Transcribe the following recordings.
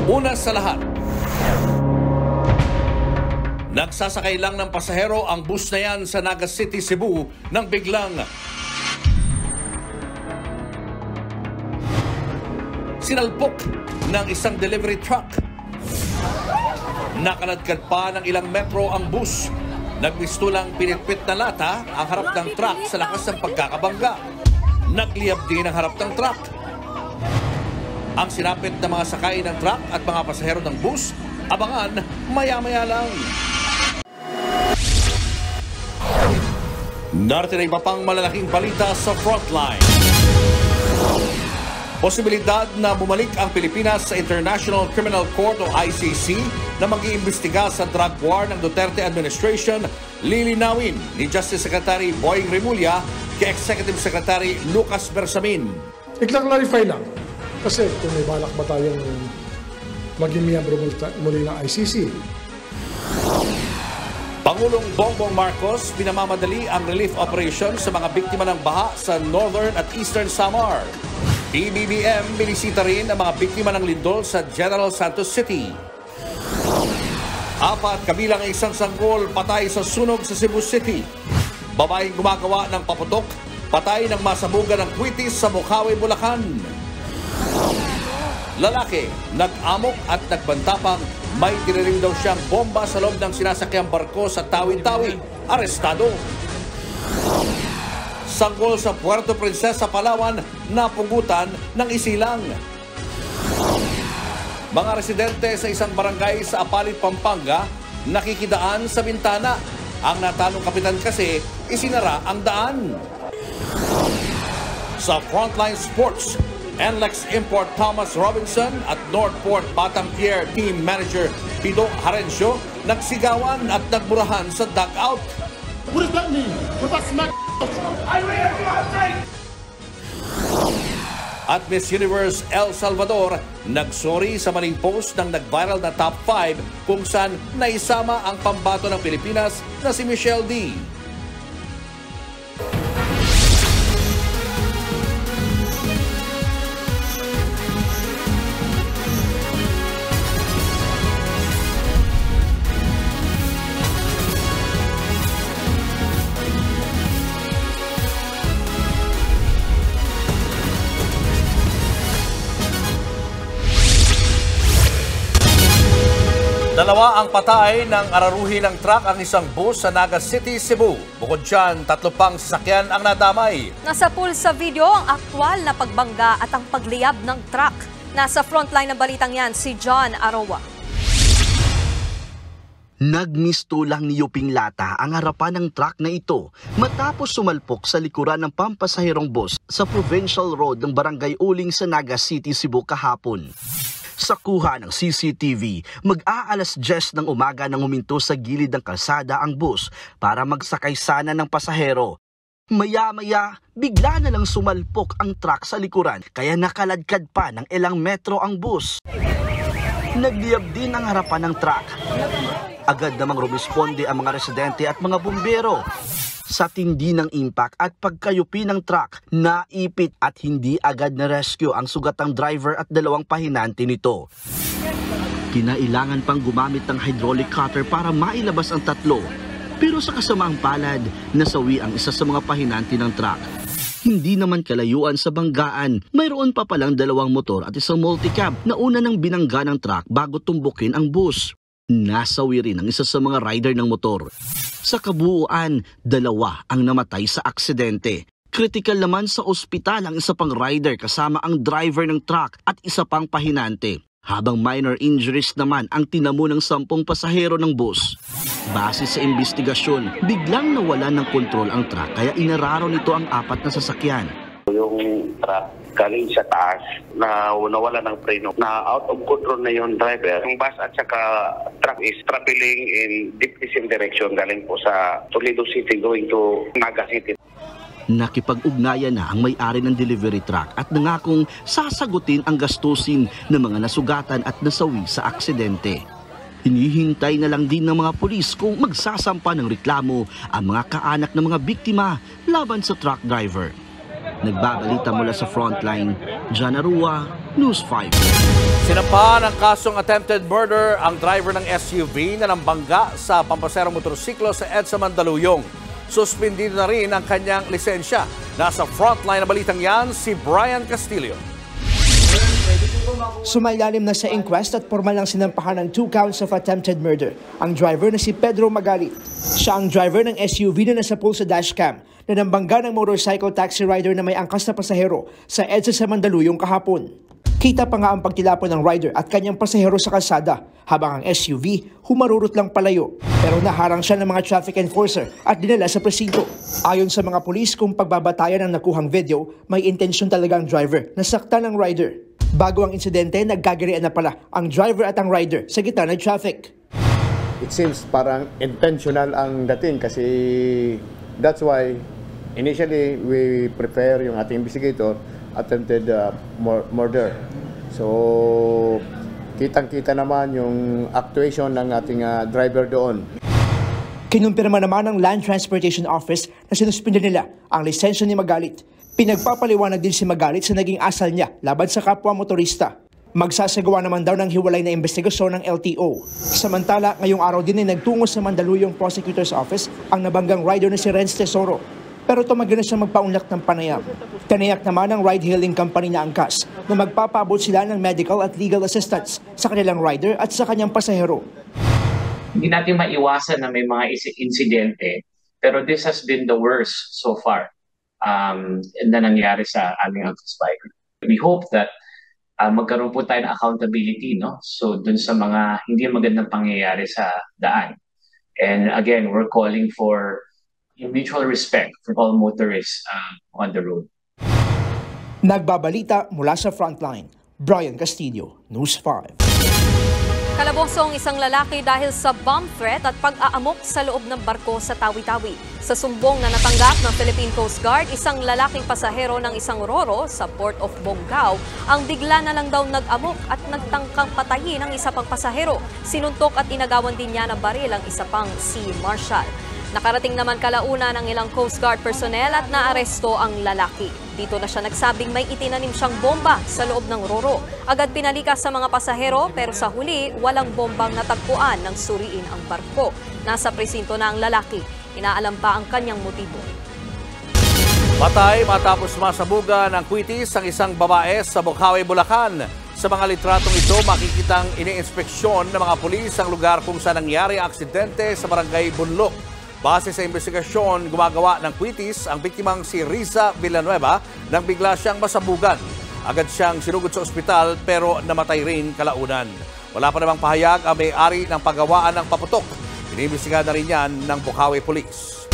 Una sa lahat, nagsasakay lang ng pasahero ang bus na yan sa Naga City, Cebu nang biglang sinalpok ng isang delivery truck. Nakaladkad pa ng ilang metro ang bus. Nagmistulang pinitpit na lata ang harap ng truck sa lakas ng pagkakabangga. Nagliyab din ang harap ng truck. Ang sinapit na mga sakay ng truck at mga pasahero ng bus, abangan maya-maya lang. Narito na iba pang malalaking balita sa Frontline. Posibilidad na bumalik ang Pilipinas sa International Criminal Court o ICC na mag-iimbestiga sa drug war ng Duterte administration, lilinawin ni Justice Secretary Boying Remulla kay Executive Secretary Lucas Bersamin. I-clarify lang, kasi kung may balak ba tayong maging miyembro muli ng ICC. Pangulong Bongbong Marcos pinamamadali ang relief operation sa mga biktima ng baha sa Northern at Eastern Samar. PBBM binisita rin ang mga biktima ng lindol sa General Santos City. 4 kabilang ang isang sanggol patay sa sunog sa Cebu City. Babaeng gumagawa ng paputok, patay ng masabugan ng kwitis sa Bukawi, Bulacan. Lalaki, nag-amok at nagbantapang may tiniring daw siyang bomba sa loob ng sinasakyang barko sa Tawi-Tawi. Arestado. Sanggol sa Puerto Princesa, Palawan, napugutan ng isilang. Mga residente sa isang barangay sa Apalit, Pampanga, nakikidaan sa bintana. Ang natanong kapitan kasi, isinara ang daan. Sa Frontline Sports, NLEX import Thomas Robinson at Northport Batang Pier team manager Pido Harencio nagsigawan at nagmurahan sa dugout. What does that mean? What about smack? At Miss Universe El Salvador nagsorry sa maling post ng nag-viral na top 5 kung saan naisama ang pambato ng Pilipinas na si Michelle D. Dalawa ang patay ng araruhi ng truck ang isang bus sa Naga City, Cebu. Bukod dyan, 3 pang sasakyan ang nadamay. Nasa pool sa video ang aktwal na pagbangga at ang pagliyab ng truck. Nasa frontline ng balitang yan si John Arowa. Nagmistulang niyuping lata ang harapan ng truck na ito matapos sumalpok sa likuran ng pampasahirong bus sa Provincial Road ng Barangay Uling sa Naga City, Cebu kahapon. Sa kuha ng CCTV, mag-aalas 10 ng umaga nang huminto sa gilid ng kalsada ang bus para magsakay sana ng pasahero. Maya-maya, bigla na lang sumalpok ang truck sa likuran kaya nakaladkad pa ng ilang metro ang bus. Nagliyab din ang harapan ng truck. Agad namang rumisponde ang mga residente at mga bumbero. Sa tindi ng impact at pagkayupi ng truck, naipit at hindi agad na rescue ang sugatang driver at 2 pahinante nito. Kinailangan pang gumamit ng hydraulic cutter para mailabas ang 3. Pero sa kasamaang palad, nasawi ang isa sa mga pahinante ng truck. Hindi naman kalayuan sa banggaan, mayroon pa palang 2 motor at isang multicab na una ng binangga ng truck bago tumbukin ang bus. Nasawi rin ang isa sa mga rider ng motor. Sa kabuuan, 2 ang namatay sa aksidente. Critical naman sa ospital ang isa pang rider kasama ang driver ng truck at isa pang pahinante. Habang minor injuries naman ang tinamo ng 10 pasahero ng bus. Base sa investigasyon, biglang nawalan ng kontrol ang truck kaya inararo nito ang 4 na sasakyan. Yung truck galing sa taas na nawala ng preno, na out of control na yung driver. Yung bus at saka truck is traveling in different direction galing po sa Toledo City going to Naga City. Nakipag-ugnayan na ang may-ari ng delivery truck at nangakong sasagutin ang gastusin ng mga nasugatan at nasawi sa aksidente. Hinihintay na lang din ng mga pulis kung magsasampa ng reklamo ang mga kaanak ng mga biktima laban sa truck driver. Nagbabalita mula sa Frontline, John Arua, News 5. Sinampa ng kasong attempted murder ang driver ng SUV na nambangga sa pampaserong motorsiklo sa EDSA Mandaluyong. Suspindido na rin ang kanyang lisensya. Nasa Frontline na balitang yan, si Brian Castillo. Sumailalim na sa inquest at formal lang sinampahan ng 2 counts of attempted murder ang driver na si Pedro Magalit. Siya ang driver ng SUV na nasa pool sa dashcam na nambangga ng motorcycle taxi rider na may angkas na pasahero sa EDSA sa Mandaluyong kahapon. Kita pa nga ang pagtilapon ng rider at kanyang pasahero sa kalsada habang ang SUV humarurot lang palayo. Pero naharang siya ng mga traffic enforcer at dinala sa presinto. Ayon sa mga pulis, kung pagbabatayan ng nakuhang video, may intensyon talaga ang driver na saktan ng rider. Bago ang insidente, nagkagirian na pala ang driver at ang rider sa gitna ng traffic. It seems parang intentional ang dating kasi that's why initially we prepare yung ating investigator attempted murder. So kitang-kita naman yung actuation ng ating driver doon. Kinumpirma naman ng Land Transportation Office na sinuspindi nila ang lisensya ni Magalit. Pinagpapaliwanag din si Magalit sa naging asal niya laban sa kapwa motorista. Magsasagawa naman daw ng hiwalay na investigasyon ng LTO. Samantala, ngayong araw din ay nagtungo sa Mandaluyong Prosecutor's Office ang nabanggang rider na si Renz Tesoro. Pero tumagin na siya magpaunlak ng panayam. Tinayak naman ng ride-hailing company na angkas na magpapaabot sila ng medical at legal assistance sa kanilang rider at sa kanyang pasahero. Hindi natin maiwasan na may mga insidente, pero this has been the worst so far na nangyari sa aming angkas biker. We hope that magkaroon po tayo ng accountability, no? So dun sa mga hindi magandang pangyayari sa daan. And again, we're calling for mutual respect for all motorists on the road. Nagbabalita mula sa Frontline, Brian Castillo, News 5. Kalabosong isang lalaki dahil sa bomb threat at pag-aamok sa loob ng barko sa Tawi-Tawi. Sa sumbong na natanggap ng Philippine Coast Guard, isang lalaking pasahero ng isang roro sa Port of Bonggao ang bigla na lang daw nag-amok at nagtangkang patayin ang isa pang pasahero. Sinuntok at inagawan din niya ng baril ang isa pang Sea Marshal. Nakarating naman kalauna ng ilang Coast Guard personnel at naaresto ang lalaki. Dito na siya nagsabing may itinanim siyang bomba sa loob ng roro. Agad pinalikas sa mga pasahero pero sa huli walang bombang natagpuan nang suriin ang barko. Nasa presinto na ang lalaki. Inaalam pa ang kanyang motibo. Patay matapos masabugan ng kwitis ang isang babae sa Bocaue, Bulacan. Sa mga litratong ito, makikitang iniinspeksyon ng mga pulis ang lugar kung saan nangyari ang aksidente sa barangay Bunlok. Base sa investigasyon, gumagawa ng kwitis ang biktimang si Riza Villanueva nang bigla siyang masabugan. Agad siyang sinugod sa ospital pero namatay rin kalaunan. Wala pa namang pahayag ang may-ari ng paggawaan ng paputok. Inimbestiga na rin yan ng Bocaue Police.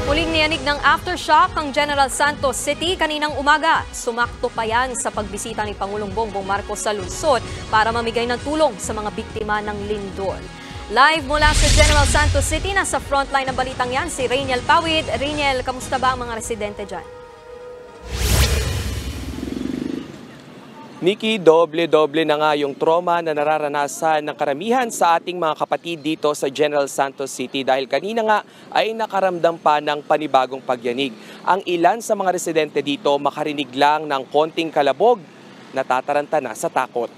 Muling niyanig ng aftershock ang General Santos City kaninang umaga. Sumakto pa yan sa pagbisita ni Pangulong Bongbong Marcos sa lungsod para mamigay ng tulong sa mga biktima ng lindol. Live mula sa General Santos City, nasa frontline ng balitang yan si Rainiel Pawid. Rainiel, kamusta ba ang mga residente dyan? Nikki, doble-doble na nga yung trauma na nararanasan ng karamihan sa ating mga kapatid dito sa General Santos City dahil kanina nga ay nakaramdam pa ng panibagong pagyanig. Ang ilan sa mga residente dito makarinig lang ng konting kalabog, natataranta na sa takot.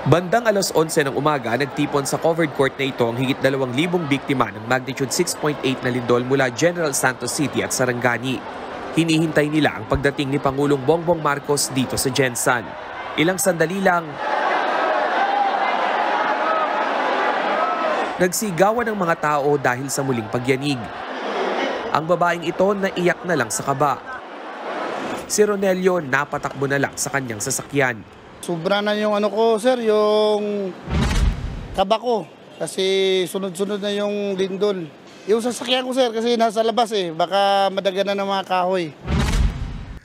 Bandang alas 11 ng umaga, nagtipon sa covered court na ito ang higit 2,000 biktima ng magnitude 6.8 na lindol mula General Santos City at Sarangani. Hinihintay nila ang pagdating ni Pangulong Bongbong Marcos dito sa Gensan. Ilang sandali lang, nagsigawan ng mga tao dahil sa muling pagyanig. Ang babaeng ito naiyak na lang sa kaba. Si Ronelio napatakbo na lang sa kanyang sasakyan. Sobra na yung sir, yung kaba ko. Kasi sunod-sunod na yung lindol. Yung sasakyan ko sir, kasi nasa labas baka madaganan ng mga kahoy.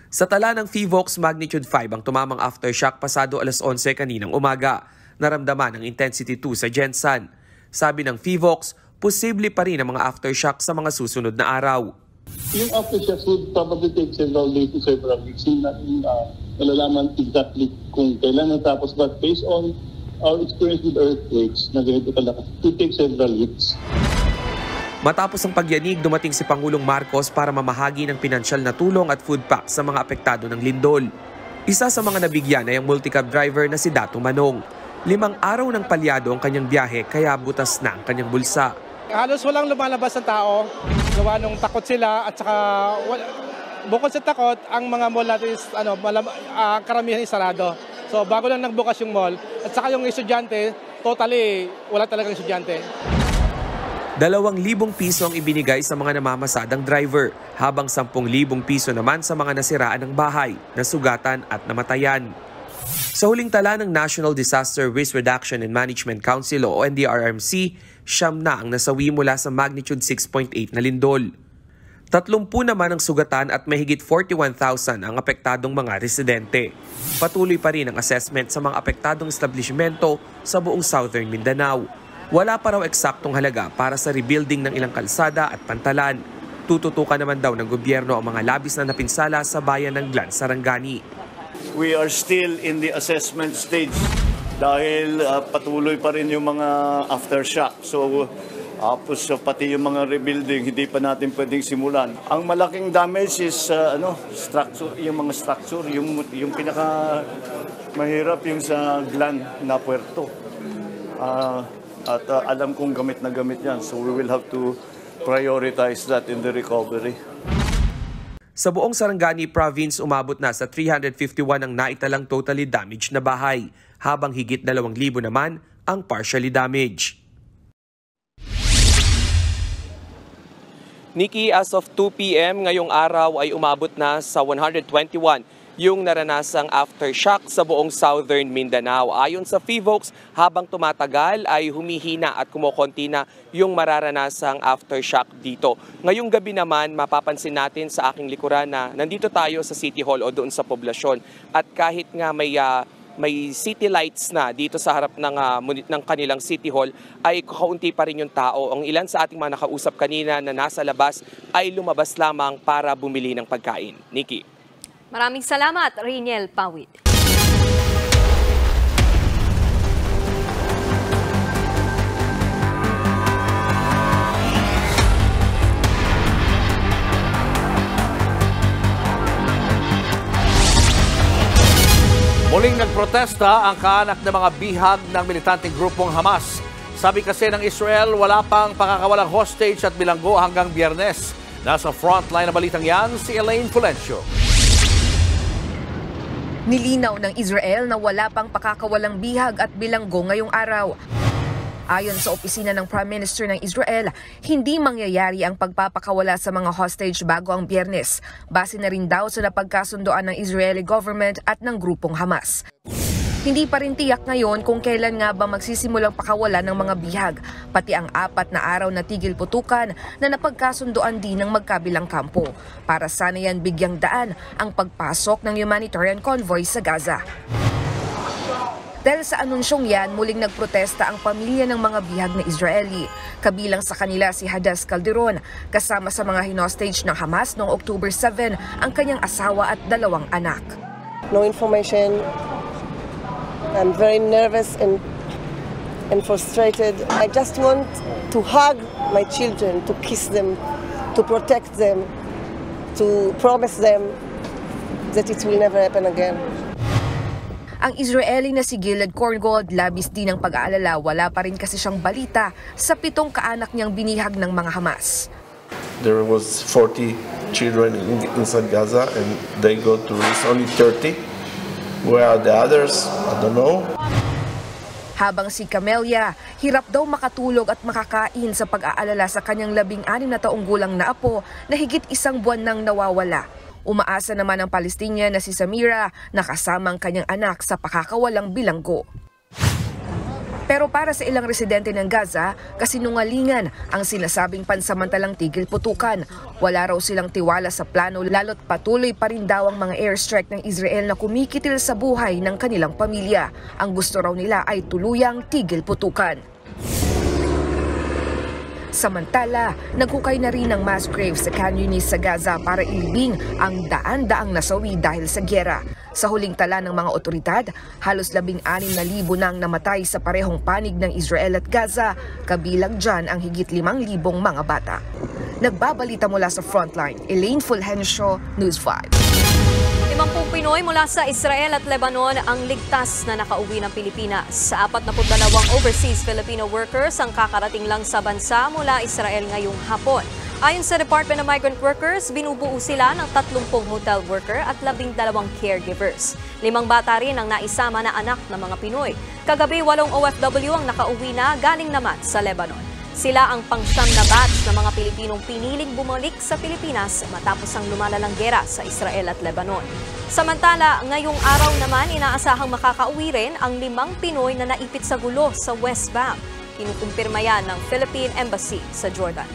Sa tala ng PHIVOLCS magnitude 5 ang tumamang aftershock pasado alas 11 kaninang umaga. Naramdaman ang intensity 2 sa Gensan. Sabi ng PHIVOLCS, posible pa rin ang mga aftershock sa mga susunod na araw. Yung aftershocks would probably take several days to several weeks. Nalalaman exactly kung kailan natapos. But based on our experience with earthquakes na ganito kalakas, it takes several weeks. Matapos ang pagyanig, dumating si Pangulong Marcos para mamahagi ng pinansyal na tulong at food pack sa mga apektado ng lindol. Isa sa mga nabigyan ay ang multicab driver na si Dato Manong. 5 araw ng palyado ang kanyang biyahe kaya butas na ang kanyang bulsa. Halos walang lumalabas ng tao. Gawa nung takot sila at saka bukod sa takot, ang mga mall natin is karamihan is sarado. So bago lang nagbukas yung mall at saka yung estudyante, totally wala talagang estudyante. 2,000 piso ang ibinigay sa mga namamasadang driver, habang 10,000 piso naman sa mga nasiraan ng bahay, nasugatan at namatayan. Sa huling tala ng National Disaster Risk Reduction and Management Council o NDRRMC, 9 na ang nasawi mula sa magnitude 6.8 na lindol. 30 naman ang sugatan at mahigit 41,000 ang apektadong mga residente. Patuloy pa rin ang assessment sa mga apektadong establishmento sa buong Southern Mindanao. Wala pa raw eksaktong halaga para sa rebuilding ng ilang kalsada at pantalan. Tututukan naman daw ng gobyerno ang mga labis na napinsala sa bayan ng Glan, Sarangani. We are still in the assessment stage dahil patuloy pa rin yung mga aftershock. So pati yung mga rebuilding hindi pa natin pwedeng simulan. Ang malaking damage is structure, yung mga structure, yung pinaka mahirap yung sa Glan na puerto. At alam kong gamit na gamit yan. So we will have to prioritize that in the recovery. Sa buong Sarangani Province, umabot na sa 351 ang naitalang totally damaged na bahay, habang higit 2,000 naman ang partially damaged. Nikki, as of 2 p.m. ngayong araw ay umabot na sa 121 yung naranasang aftershock sa buong Southern Mindanao. Ayon sa PHIVOLCS, habang tumatagal ay humihina at kumukonti na yung mararanasang aftershock dito. Ngayong gabi naman, mapapansin natin sa aking likuran na nandito tayo sa City Hall o doon sa poblasyon. At kahit nga may city lights na dito sa harap ng kanilang City Hall, ay kakaunti pa rin yung tao. Ang ilan sa ating mga nakausap kanina na nasa labas ay lumabas lamang para bumili ng pagkain. Nikki. Maraming salamat, Rainiel Pawid. Muling nagprotesta ang kaanak ng mga bihag ng militanteng grupong Hamas. Sabi kasi ng Israel, wala pang pakakawalang hostage at bilanggo hanggang Biyernes. Nasa frontline na balitang yan, si Elaine Fulencio. Nilinaw ng Israel na wala pang pakakawalang bihag at bilanggo ngayong araw. Ayon sa opisina ng Prime Minister ng Israel, hindi mangyayari ang pagpapakawala sa mga hostage bago ang Biyernes. Base na rin daw sa napagkasundoan ng Israeli government at ng grupong Hamas. Hindi pa rin tiyak ngayon kung kailan nga ba magsisimulang pakawalan ng mga bihag, pati ang 4 na araw na tigil putukan na napagkasundoan din ng magkabilang kampo. Para sana yan bigyang daan ang pagpasok ng humanitarian convoy sa Gaza. Dahil sa anunsyong yan, muling nagprotesta ang pamilya ng mga bihag na Israeli. Kabilang sa kanila si Hadas Calderon, kasama sa mga hinostage ng Hamas noong October 7 ang kanyang asawa at 2 anak. No information. I'm very nervous and frustrated. I just want to hug my children, to kiss them, to protect them, to promise them that it will never happen again. Ang Israeli na si Gilad Korngold, labis din ang pag-aalala, wala pa rin kasi siyang balita sa 7 kaanak niyang binihag ng mga Hamas. There was 40 children inside Gaza and they go to release only 30. Where are the others? I don't know. Habang si Camelia, hirap daw makatulog at makakain sa pag-aalala sa kanyang 16 na taong gulang na apo na higit 1 buwan nang nawawala. Umaasa naman ang Palestinian na si Samira na kasama ang kanyang anak sa pakakawalang bilanggo. Pero para sa ilang residente ng Gaza, kasinungalingan ang sinasabing pansamantalang tigil putukan. Wala raw silang tiwala sa plano lalo't patuloy pa rin daw ang mga airstrike ng Israel na kumikitil sa buhay ng kanilang pamilya. Ang gusto raw nila ay tuluyang tigil putukan. Samantala, naghukay na rin ng mass grave sa Khan Yunis sa Gaza para ilibing ang daan-daang nasawi dahil sa gyera. Sa huling tala ng mga otoridad, halos 16,000 nang namatay sa parehong panig ng Israel at Gaza, kabilang dyan ang higit 5,000 mga bata. Nagbabalita mula sa Frontline, Elaine Fulgencio, News 5. 50 Pinoy mula sa Israel at Lebanon ang ligtas na nakauwi ng Pilipinas. 42 overseas Filipino workers ang kakarating lang sa bansa mula Israel ngayong hapon. Ayon sa Department of Migrant Workers, binubuo sila ng 30 hotel worker at 12 caregivers. 5 bata rin ang naisama na anak ng mga Pinoy. Kagabi, 8 OFW ang nakauwi na galing naman sa Lebanon. Sila ang pang-siyam na batch ng mga Pilipinong piniling bumalik sa Pilipinas matapos ang lumalalang gera sa Israel at Lebanon. Samantala, ngayong araw naman inaasahang makakauwi rin ang 5 Pinoy na naipit sa gulo sa West Bank. Kinukumpirma yan ng Philippine Embassy sa Jordan.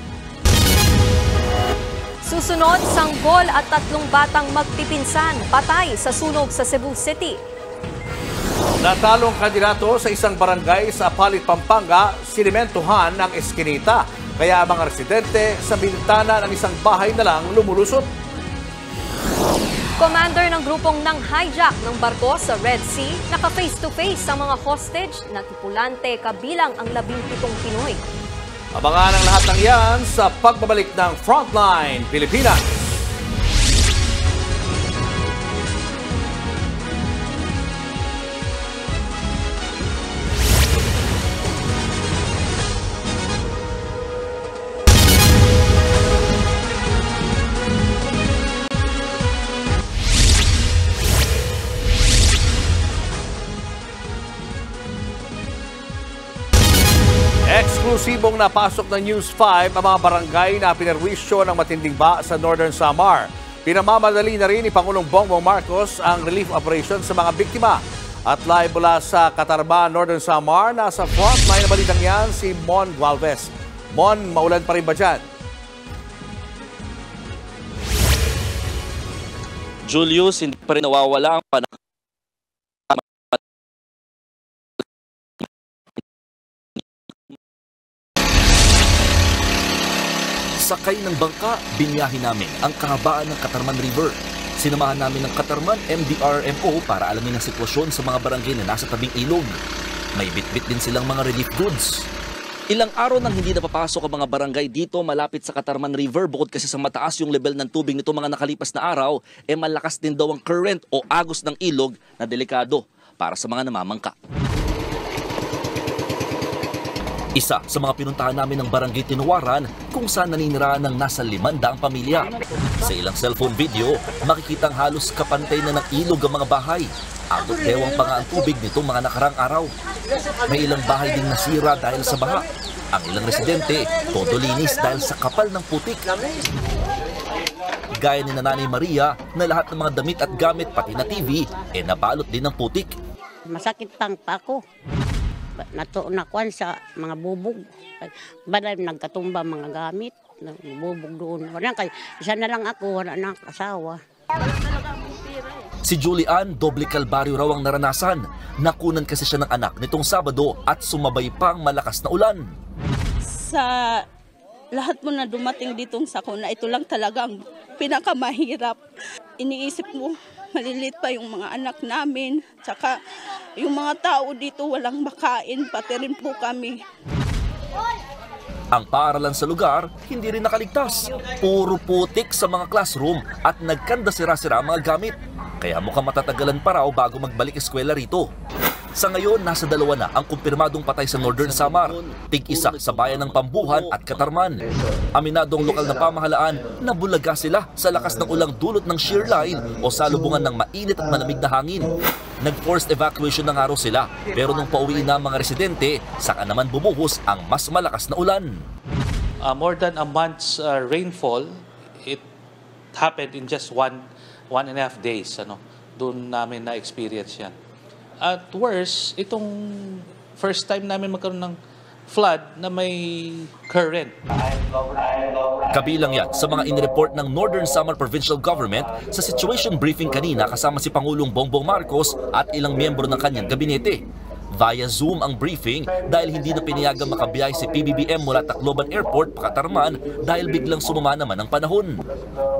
Susunod, sanggol at 3 batang magpipinsan patay sa sunog sa Cebu City. Natalong kandidato sa isang barangay sa Apalit, Pampanga, sinimentohan ng eskinita. Kaya ang mga residente sa bintana ng isang bahay na lang lumulusot. Commander ng grupong nang hijack ng barko sa Red Sea, naka-face-to-face ang mga hostage na tripulante kabilang ang 17 Pinoy. Abangan ang lahat ng yan sa pagbabalik ng Frontline Pilipinas. Eksklusibong napasok ng News 5 ang mga barangay na pinerwisyo ng matinding baha sa Northern Samar. Pinamamadali na rin ni Pangulong Bongbong Marcos ang relief operation sa mga biktima. At live mula sa Catarman, Northern Samar, nasa frontline na balitang yan si Mon Gualvez. Mon, maulan pa rin ba dyan? Julius, hindi pa rin nawawala ang panahon. Sakay ng bangka, binyahin namin ang kahabaan ng Catarman River. Sinamahan namin ng Catarman MDRMO para alamin ang sitwasyon sa mga barangay na nasa tabing ilog. May bitbit din silang mga relief goods. Ilang araw nang hindi napapasok ang mga barangay dito malapit sa Catarman River bukod kasi sa mataas yung level ng tubig nito mga nakalipas na araw, malakas din daw ang current o agos ng ilog na delikado para sa mga namamangka. Isa sa mga pinuntahan namin ng Barangay Tinuwaran kung saan naninirahan ng nasa 500 pamilya. Sa ilang cellphone video, makikitang halos kapantay na ng ilog ang mga bahay. Abot bewang pa nga ang tubig nitong mga nakarang araw. May ilang bahay ding nasira dahil sa baha. Ang ilang residente, todo linis dahil sa kapal ng putik. Gaya ni Nanay Maria na lahat ng mga damit at gamit pati na TV nabalot din ng putik. Masakit pang pa ako. Nakuan sa mga bubog. Baday nagkatumba mga gamit. Bubog doon. Isa na lang ako, wala na asawa. Si Julian, doble kalbaryo raw ang naranasan. Nakunan kasi siya ng anak nitong Sabado at sumabay pang malakas na ulan. Sa lahat mo na dumating ditong sakuna, ito lang talaga ang pinakamahirap. Iniisip mo, maliliit pa yung mga anak namin. Tsaka yung mga tao dito walang makain, pati rin po kami. Ang paaralan sa lugar, hindi rin nakaligtas. Puro putik sa mga classroom at nagkanda sira-sira ang mga gamit. Kaya mukhang matatagalan pa raw bago magbalik eskwela rito. Sa ngayon, nasa 2 na ang kumpirmadong patay sa Northern Samar, tig-1 sa bayan ng Pambuhan at Catarman. Aminadong lokal na pamahalaan na bulaga sila sa lakas ng ulang dulot ng shear line o salubungan ng mainit at malamig na hangin. Nag-forced evacuation na nga raw sila, pero nung pauwi na ang mga residente, saka naman bumuhos ang mas malakas na ulan. More than a month's rainfall, it happened in just one and a half days. Doon namin na-experience yan. At worse, itong first time namin magkaroon ng flood na may current. Kabilang yan sa mga inireport ng Northern Samar Provincial Government sa situation briefing kanina kasama si Pangulong Bongbong Marcos at ilang miyembro ng kanyang gabinete. Via Zoom ang briefing dahil hindi na pinayagang makabiyahe si PBBM mula Tacloban Airport pakatarman dahil biglang sumama naman ang panahon.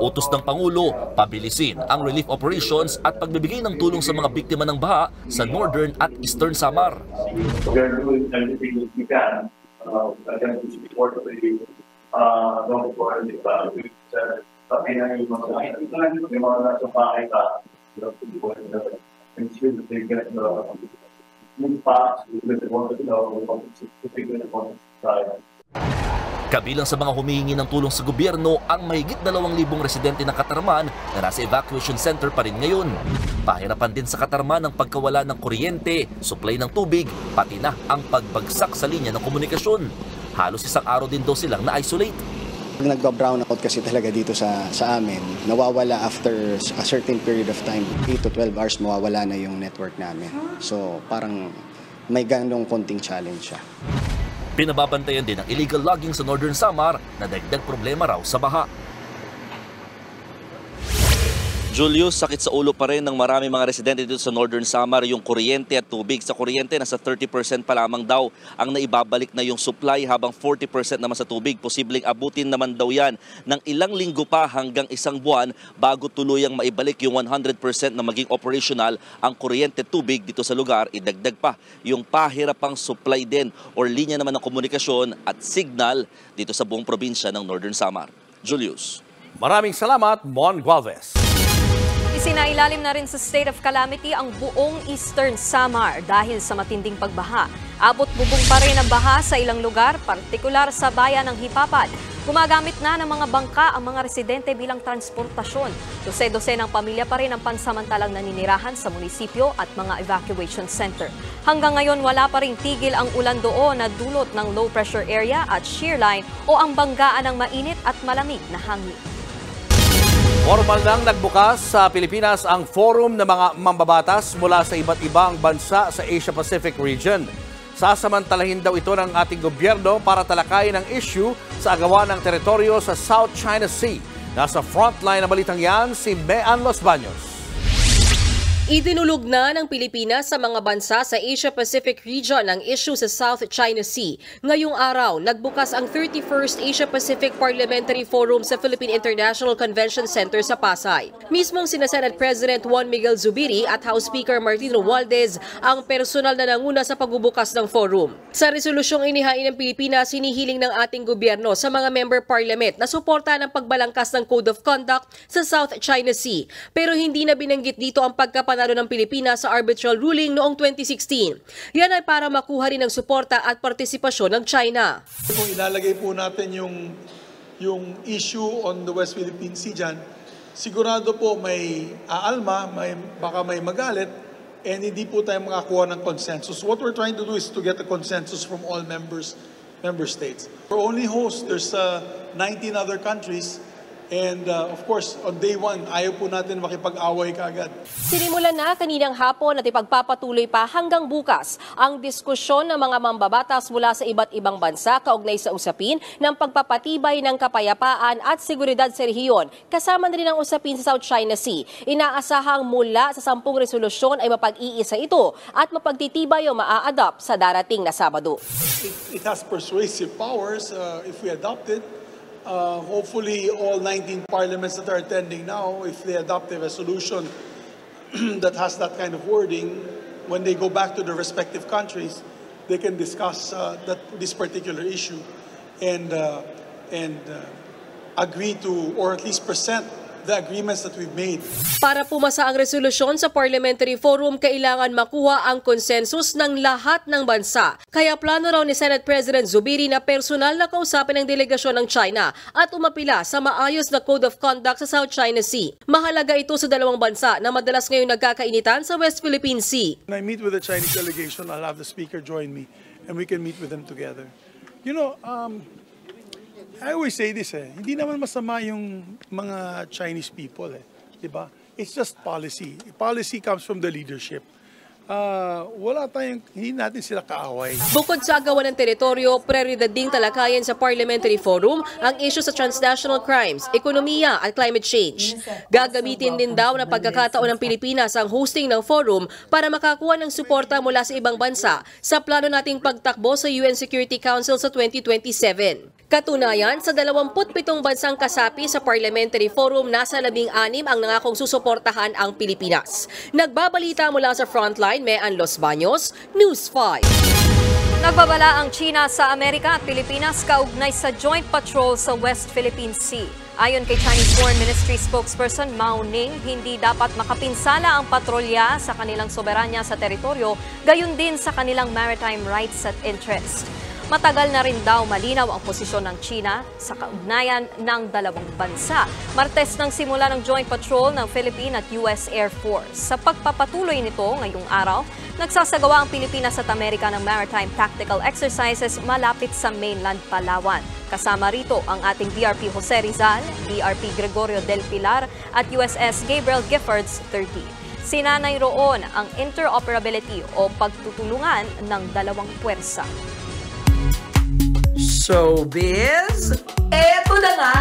Utos ng Pangulo, pabilisin ang relief operations at pagbibigay ng tulong sa mga biktima ng baha sa Northern at Eastern Samar. We are doing everything we can again to support the yung mga nasa bahay ka, ensure that they get the food packs, Kabilang sa mga humihingi ng tulong sa gobyerno ang mahigit 2,000 residente ng Katarman na nasa evacuation center pa rin ngayon. Pahirapan din sa Katarman ang pagkawala ng kuryente, supply ng tubig, pati na ang pagbagsak sa linya ng komunikasyon. Halos isang araw din daw silang na-isolate. Nagba-brown out kasi talaga dito sa amin. Nawawala after a certain period of time, 8 to 12 hours mawawala na yung network namin. So parang may ganong konting challenge siya. Pinababantayan din ang illegal logging sa Northern Samar na dagdag problema raw sa baha. Julius, sakit sa ulo pa rin ng marami mga residente dito sa Northern Samar yung kuryente at tubig. Sa kuryente, nasa 30% pa lamang daw ang naibabalik na yung supply habang 40% naman sa tubig. Posibleng abutin naman daw yan ng ilang linggo pa hanggang isang buwan bago tuluyang maibalik yung 100% na maging operational ang kuryente at tubig dito sa lugar. Idagdag pa yung pahirapang supply din or linya naman ng komunikasyon at signal dito sa buong probinsya ng Northern Samar. Julius. Maraming salamat, Mon Gualvez. Isinailalim na rin sa state of calamity ang buong Eastern Samar dahil sa matinding pagbaha. Abot bubong pa rin ang baha sa ilang lugar, partikular sa bayan ng Hipapat. Gumagamit na ng mga bangka ang mga residente bilang transportasyon. Dose-dose ng pamilya pa rin ang pansamantalang naninirahan sa munisipyo at mga evacuation center. Hanggang ngayon wala pa rin tigil ang ulan doon na dulot ng low pressure area at shear line o ang banggaan ng mainit at malamig na hangin. Formal nang nagbukas sa Pilipinas ang forum ng mga mambabatas mula sa iba't ibang bansa sa Asia-Pacific region. Sasamantalahin daw ito ng ating gobyerno para talakayin ang issue sa agawan ng teritoryo sa South China Sea. Nasa frontline na balitang yan si Mean Los Baños. Idinulog na ng Pilipinas sa mga bansa sa Asia-Pacific region ang issue sa South China Sea. Ngayong araw, nagbukas ang 31st Asia-Pacific Parliamentary Forum sa Philippine International Convention Center sa Pasay. Mismong sina Senate President Juan Miguel Zubiri at House Speaker Martin Romualdez ang personal na nanguna sa pagbubukas ng forum. Sa resolusyong inihain ng Pilipinas, hinihiling ng ating gobyerno sa mga member parliament na suportahan ang pagbalangkas ng Code of Conduct sa South China Sea. Pero hindi na binanggit dito ang pagkapanalo ng Pilipinas sa arbitral ruling noong 2016. Yan ay para makuha rin ang suporta at partisipasyon ng China. Kung ilalagay po natin yung issue on the West Philippine Sea dyan, sigurado po may aalma, baka may magalit, and hindi po tayo makakuha ng consensus. What we're trying to do is to get a consensus from all member states. We're only host. There's 19 other countries. And of course, on day one, ayaw po natin makipag-away kaagad. Sinimulan na kaninang hapon at ipagpapatuloy pa hanggang bukas ang diskusyon ng mga mambabatas mula sa iba't ibang bansa kaugnay sa usapin ng pagpapatibay ng kapayapaan at seguridad sa rehiyon. Kasama na rin ang usapin sa South China Sea. Inaasahang mula sa 10 resolusyon ay mapag-iisa ito at mapagtitibay o maa-adopt sa darating na Sabado. It has persuasive powers if we adopt it. Hopefully all 19 parliaments that are attending now, if they adopt a resolution that has that kind of wording, when they go back to their respective countries, they can discuss this particular issue and agree to, or at least present the agreements that we've made. Para pumasa ang resolusyon sa Parliamentary Forum, kailangan makuha ang konsensus ng lahat ng bansa. Kaya plano raw ni Senate President Zubiri na personal na kausapin ang delegasyon ng China at umapila sa maayos na Code of Conduct sa South China Sea. Mahalaga ito sa dalawang bansa na madalas ngayon nagkakainitan sa West Philippine Sea. When I meet with the Chinese delegation, I'll have the speaker join me and we can meet with them together. You know, I always say this, hindi naman masama yung mga Chinese people, diba? It's just policy. Policy comes from the leadership. hindi natin sila kaaway. Bukod sa agawan ng teritoryo, prioridad ding talakayan sa Parliamentary Forum ang issue sa transnational crimes, ekonomiya at climate change. Gagamitin din daw na pagkakataon ng Pilipinas ang hosting ng forum para makakuha ng suporta mula sa ibang bansa sa plano nating pagtakbo sa UN Security Council sa 2027. Katunayan, sa 27 bansang kasapi sa Parliamentary Forum, nasa 16 ang nangakong susuportahan ang Pilipinas. Nagbabalita mula sa Frontline, Mean Los Baños, News 5. Nagbabala ang China sa Amerika at Pilipinas kaugnay sa joint patrol sa West Philippine Sea. Ayon kay Chinese Foreign Ministry spokesperson Mao Ning, hindi dapat makapinsala ang patrolya sa kanilang soberanya sa teritoryo, gayon din sa kanilang maritime rights at interests. Matagal na rin daw malinaw ang posisyon ng China sa kaugnayan ng dalawang bansa. Martes nang simula ng joint patrol ng Philippine at US Air Force. Sa pagpapatuloy nito ngayong araw, nagsasagawa ang Pilipinas at Amerika ng maritime tactical exercises malapit sa mainland Palawan. Kasama rito ang ating BRP Jose Rizal, BRP Gregorio del Pilar at USS Gabriel Giffords 30. Sinanay roon ang interoperability o pagtutulungan ng dalawang puwersa. Showbiz, eto na nga!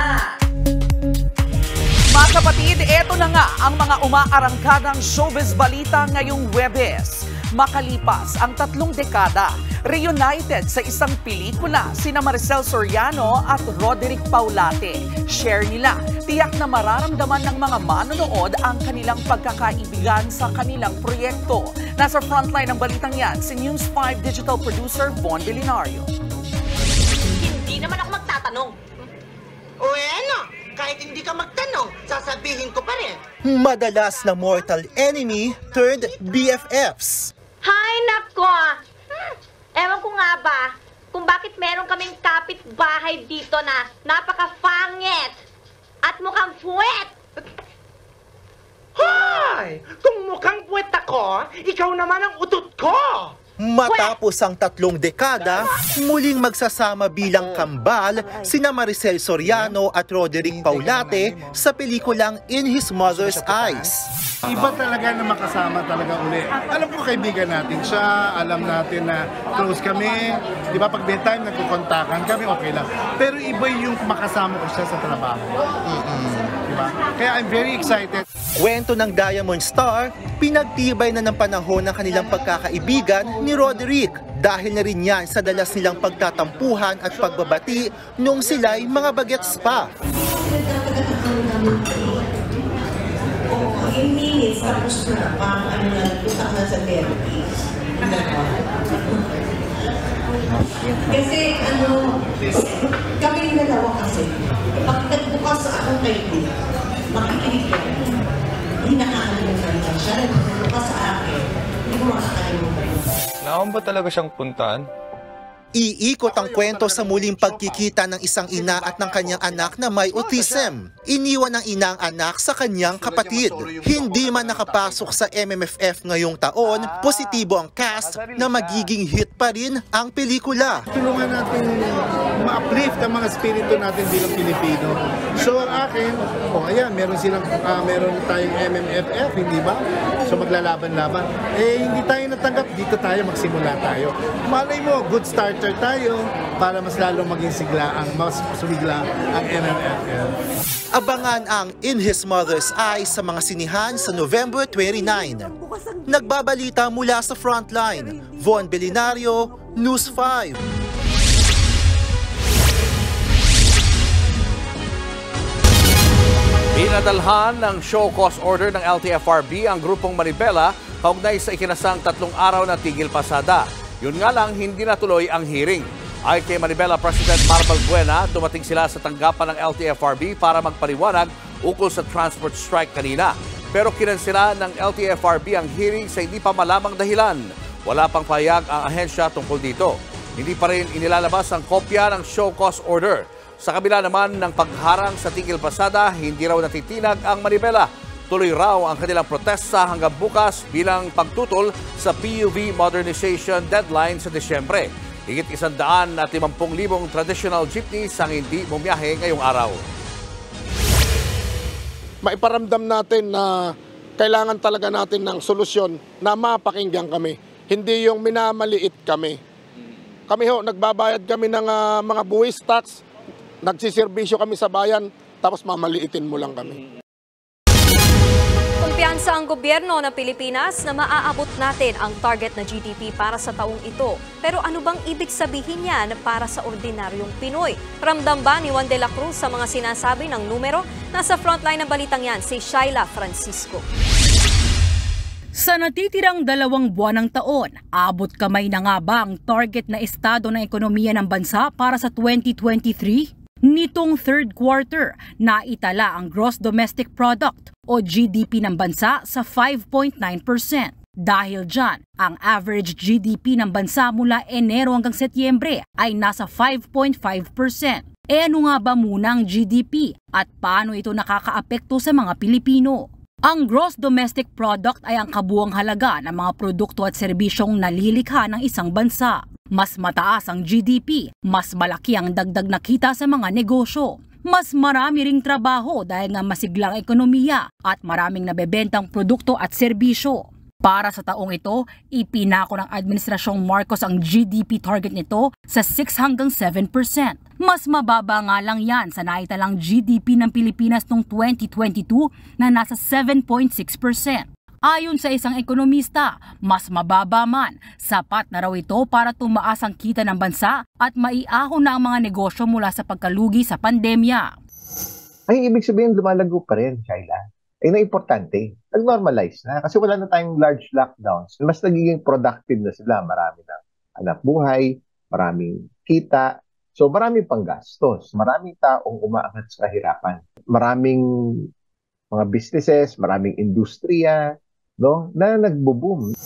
Mga kapatid, eto na nga ang mga umaarangkadang showbiz balita ngayong Huwebes. Makalipas ang 3 dekada, reunited sa isang pelikula sina Maricel Soriano at Roderick Paulate. Share nila, tiyak na mararamdaman ng mga manonood ang kanilang pagkakaibigan sa kanilang proyekto. Nasa frontline ng balitang yan, si News 5 digital producer Von Belinario. Hindi naman ako magtatanong. O ano, kahit hindi ka magtanong, sasabihin ko pa rin. Madalas na mortal enemy turned BFFs. Hay nako! Ewan ko nga ba kung bakit meron kaming kapitbahay dito na napaka-fangit at mukhang puwet. Hoy! Kung mukhang puwet ako, ikaw naman ang utot ko! Matapos ang 3 dekada, muling magsasama bilang kambal sina Maricel Soriano at Roderick Paulate sa pelikulang In His Mother's Eyes. Iba talaga na makasama talaga uli. Alam ko kaibigan natin siya, alam natin na close kami. Di ba pag may time nagkukontakan kami, okay lang. Pero iba yung makasama ko siya sa trabaho. Diba? Kaya I'm very excited. Kwento ng Diamond Star, pinagtibay na ng panahon ng kanilang pagkakaibigan ni Roderick dahil na rin yan sa dalas nilang pagtatampuhan at pagbabati nung sila'y mga bagets pa. Minutes, tapos na, putak na sa therapy. Kasi kami yung dalawa kasi, pag nagbukas akong kaibigan, makikinig ka, hindi nakakalimutan ka siya. Nagbukas sa akin, hindi ko makakalimutan. Naon ba talaga siyang puntahan? Iikot ang kwento sa muling pagkikita ng isang ina at ng kanyang anak na may autism. Iniwan ng ina ang anak sa kanyang kapatid. Hindi man nakapasok sa MMFF ngayong taon, positibo ang cast na magiging hit pa rin ang pelikula. Tulungan natin ma-uplift ang mga spirito natin bilang Pilipino. So ang akin, ayan, meron tayong MMFF, hindi ba? So maglalaban-laban. Hindi tayo natanggap, dito tayo, magsimula tayo. Malay mo, good start tayo para mas lalong maging mas sumigla ang MMFF. Abangan ang In His Mother's Eyes sa mga sinihan sa November 29. Nagbabalita mula sa Frontline, Von Belinario, News 5. Pinadalhan ng show cause order ng LTFRB ang grupong Manibela kaugnay sa ikinasang 3 araw na tigil pasada. Yun nga lang, hindi natuloy ang hearing. Ayon kay Manibela President Marvel Buena, dumating sila sa tanggapan ng LTFRB para magpaliwanag ukol sa transport strike kanina. Pero kinansela ng LTFRB ang hearing sa hindi pa malamang dahilan. Wala pang pahayag ang ahensya tungkol dito. Hindi pa rin inilalabas ang kopya ng show cause order. Sa kabila naman ng pagharang sa tigil pasada, hindi raw natitinag ang Manibela. Tuloy raw ang kanilang protesta hanggang bukas bilang pagtutol sa PUV modernization deadline sa Desyembre. Higit 150,000 traditional jeepneys ang hindi bumiyahe ngayong araw. Maiparamdam natin na kailangan talaga natin ng solusyon na mapakinggan kami. Hindi yung minamaliit kami. Kami ho, nagbabayad kami ng mga buwis tax, nagsiservisyo kami sa bayan, tapos mamaliitin mo lang kami. Kumpiyansa ang gobyerno ng Pilipinas na maaabot natin ang target na GDP para sa taong ito. Pero ano bang ibig sabihin yan para sa ordinaryong Pinoy? Ramdam ba ni Juan de la Cruz sa mga sinasabi ng numero? Nasa frontline ng balitang yan si Shaila Francisco. Sa natitirang 2 buwan ng taon, abot kamay na nga ba ang target na estado ng ekonomiya ng bansa para sa 2023? Nitong third quarter, naitala ang Gross Domestic Product o GDP ng bansa sa 5.9%. Dahil dyan, ang average GDP ng bansa mula Enero hanggang Setyembre ay nasa 5.5%. Ano nga ba muna ang GDP at paano ito nakakaapekto sa mga Pilipino? Ang Gross Domestic Product ay ang kabuuang halaga ng mga produkto at serbisyong nalilikha ng isang bansa. Mas mataas ang GDP, mas malaki ang dagdag na kita sa mga negosyo. Mas marami ring trabaho dahil nga masiglang ekonomiya at maraming nabebentang produkto at serbisyo. Para sa taong ito, ipinako ng Administrasyong Marcos ang GDP target nito sa 6 hanggang 7%. Mas mababa nga lang yan sa naitalang GDP ng Pilipinas noong 2022 na nasa 7.6%. Ayon sa isang ekonomista, mas mababa man, sapat na raw ito para tumaas ang kita ng bansa at maiahon na ang mga negosyo mula sa pagkalugi sa pandemya. Ay, ibig sabihin lumalago pa rin, Shaila. Ay, na importante, nag-normalize na kasi wala na tayong large lockdowns. Mas nagiging productive na sila. Marami na anak buhay, maraming kita. So maraming panggastos, maraming taong umaangat sa kahirapan. Maraming mga businesses, maraming industriya, no, na nagbo-boom.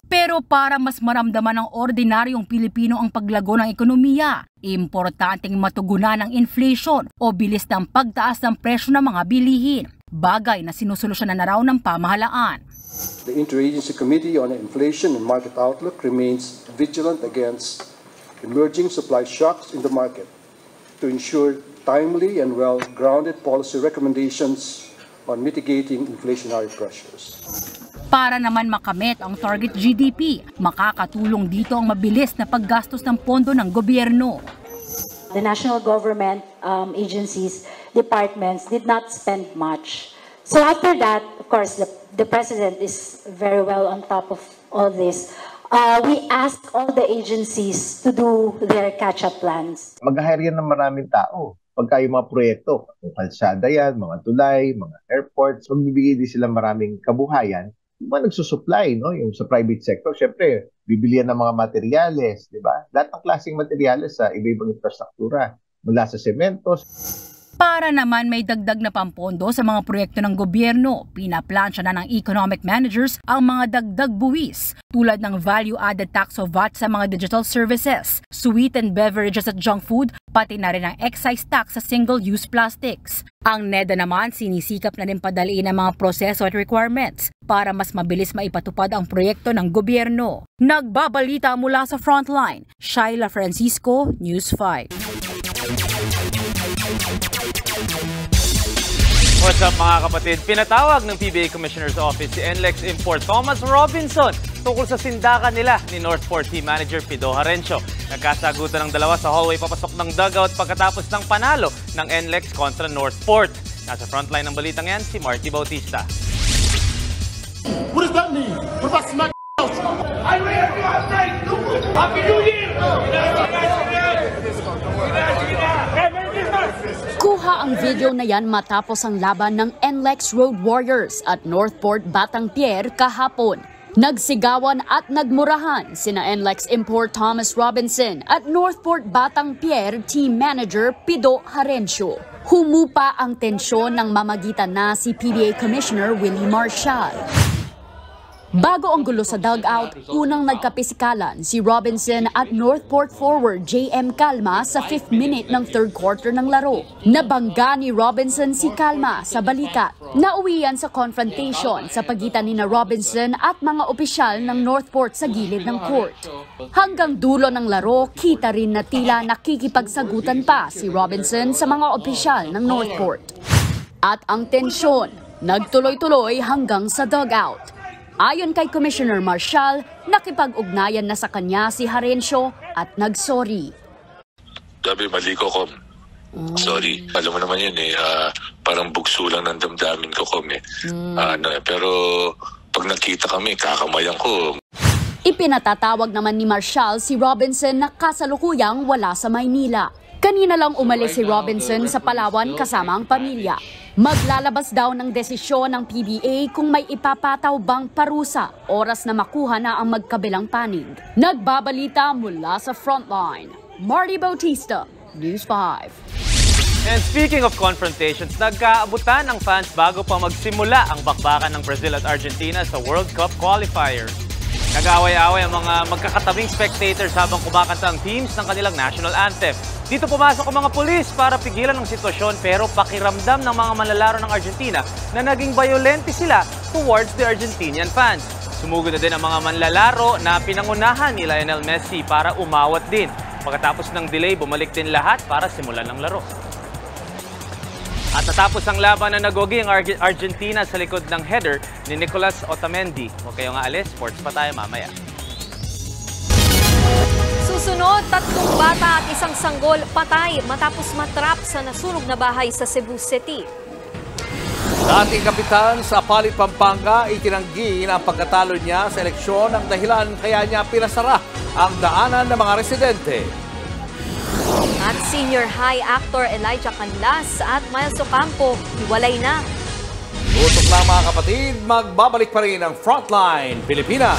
Pero para mas maramdaman ng ordinaryong Pilipino ang paglago ng ekonomiya, importanteng matugunan ng inflation o bilis ng pagtaas ng presyo ng mga bilihin, bagay na sinusolusyonan na raw ng pamahalaan. The Interagency Committee on Inflation and Market Outlook remains vigilant against emerging supply shocks in the market to ensure timely and well-grounded policy recommendations on mitigating inflationary pressures. Para naman makamit ang target GDP, makakatulong dito ang mabilis na paggastos ng pondo ng gobyerno. The national government agencies, departments did not spend much. So after that, of course, the president is very well on top of all this. We asked all the agencies to do their catch-up plans. Mag-hire yan ng maraming tao. Pagka yung mga proyekto, yung kalsada yan, mga tulay, mga airports, magbibigay din sila maraming kabuhayan. Yung mga nagsusupply, no? Yung sa private sector, syempre, bibilihan ng mga materyales, di ba? Lahat ng klaseng materyales sa iba-ibang infrastruktura, mula sa sementos. Para naman may dagdag na pampondo sa mga proyekto ng gobyerno, pinaplansya na ng economic managers ang mga dagdag buwis tulad ng value-added tax o VAT sa mga digital services, sweetened beverages at junk food, pati na rin ang excise tax sa single-use plastics. Ang NEDA naman sinisikap na rin padaliin ang mga proseso at requirements para mas mabilis maipatupad ang proyekto ng gobyerno. Nagbabalita mula sa Frontline, Shaila Francisco, News 5. What's up mga kapatid? Pinatawag ng PBA Commissioner's Office si NLEX Import Thomas Robinson tungkol sa sindakan nila ni Northport Team Manager Pido Harencio. Nagkasagutan ng dalawa sa hallway papasok ng dugout pagkatapos ng panalo ng NLEX kontra Northport. Nasa frontline ng balitang yan si Marty Bautista. What does that mean? What about smack out? I ran you outside! Happy New Year! Kuha ang video na yan matapos ang laban ng NLEX Road Warriors at Northport Batang Pier kahapon. Nagsigawan at nagmurahan sina NLEX Import Thomas Robinson at Northport Batang Pier Team Manager Pido Harencio. Humupa ang tensyon ng mamagitan na si PBA Commissioner Willie Marshall. Bago ang gulo sa dugout, unang nagkapisikalan si Robinson at Northport forward JM Calma sa 5th minute ng third quarter ng laro. Nabangga ni Robinson si Calma sa balikat. Nauwian sa confrontation sa pagitan ni Robinson at mga opisyal ng Northport sa gilid ng court. Hanggang dulo ng laro, kita rin na tila nakikipagsagutan pa si Robinson sa mga opisyal ng Northport. At ang tensyon, nagtuloy-tuloy hanggang sa dugout. Ayon kay Commissioner Marcial, nakipag-ugnayan na sa kanya si Harencio at nagsorry. Sabi, mali ko, Kom. Sorry. Alam mo naman yun parang bugso lang ng damdamin ko, Kom pero pag nakita kami, kakamayan ko. Ipinatatawag naman ni Marcial si Robinson na kasalukuyang wala sa Maynila. Kanina lang umalis si Robinson sa Palawan kasama ang pamilya. Maglalabas daw ng desisyon ng PBA kung may ipapataw bang parusa oras na makuha na ang magkabilang panig. Nagbabalita mula sa Frontline, Marty Bautista, News 5. And speaking of confrontations, nagkaabutan ang fans bago pa magsimula ang bakbakan ng Brazil at Argentina sa World Cup qualifiers. Nag-away-away ang mga magkakatabing spectators habang kumakanta ang teams ng kanilang national anthem. Dito pumasok ang mga pulis para pigilan ang sitwasyon pero pakiramdam ng mga manlalaro ng Argentina na naging violente sila towards the Argentinian fans. Sumugod na din ang mga manlalaro na pinangunahan ni Lionel Messi para umawat din. Pagkatapos ng delay, bumalik din lahat para simulan ng laro. At natapos ang laban na nagogi ang Argentina sa likod ng header ni Nicolas Otamendi. Huwag kayong aalis, sports pa tayo mamaya. Susunod, 3 bata at 1 sanggol patay matapos matrap sa nasunog na bahay sa Cebu City. Dating kapitan sa Pali, Pampanga, itinanggi na ang pagkatalo niya sa eleksyon ang dahilan kaya niya pinasara ang daanan ng mga residente. At senior high actor Elijah Canlas at Miles Ocampo, hiwalay na. Tutok lang mga kapatid, magbabalik pa rin ang Frontline Pilipinas.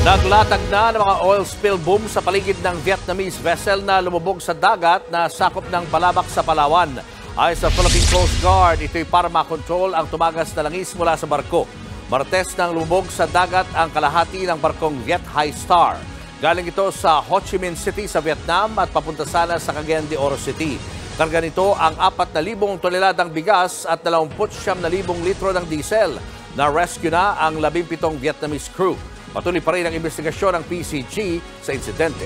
Naglatag na ng mga oil spill boom sa paligid ng Vietnamese vessel na lumubog sa dagat na sakop ng Balabac sa Palawan. Ayon sa Philippine Coast Guard, ito'y para makontrol ang tumagas na langis mula sa barko. Martes nang lumubog sa dagat ang kalahati ng barkong Viet High Star. Galing ito sa Ho Chi Minh City sa Vietnam at papunta sana sa Cagayan de Oro City. Karga nito ang 4,000 toneladang bigas at 29,000 litro ng diesel. Na-rescue na ang 17 Vietnamese crew. Patuloy pa rin ang investigasyon ng PCG sa insidente.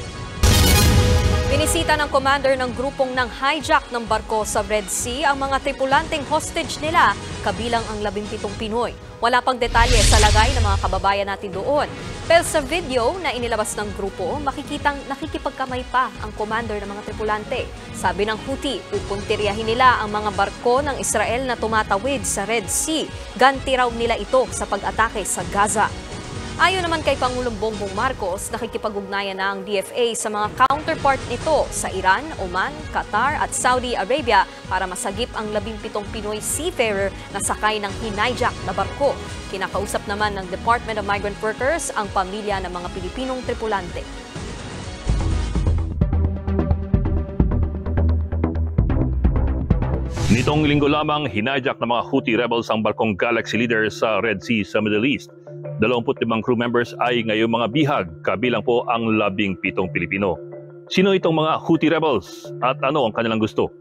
Binisita ng commander ng grupong ng hijack ng barko sa Red Sea ang mga tripulanteng hostage nila, kabilang ang 17 Pinoy. Wala pang detalye sa lagay ng mga kababayan natin doon. Pero sa video na inilabas ng grupo, makikitang nakikipagkamay pa ang commander ng mga tripulante. Sabi ng Houthi, pupuntiryahin nila ang mga barko ng Israel na tumatawid sa Red Sea. Ganti raw nila ito sa pag-atake sa Gaza. Ayon naman kay Pangulong Bongbong Marcos, nakikipag-ugnayan na ang DFA sa mga counterpart nito sa Iran, Oman, Qatar at Saudi Arabia para masagip ang 17 Pinoy seafarer na sakay ng hinijack na barko. Kinakausap naman ng Department of Migrant Workers ang pamilya ng mga Pilipinong tripulante. Nitong linggo lamang, hinijack ng mga Houthi rebels ang barkong Galaxy Leader sa Red Sea sa Middle East. 25 crew members ay ngayong mga bihag, kabilang po ang 17 Pilipino. Sino itong mga Houthi rebels at ano ang kanilang gusto?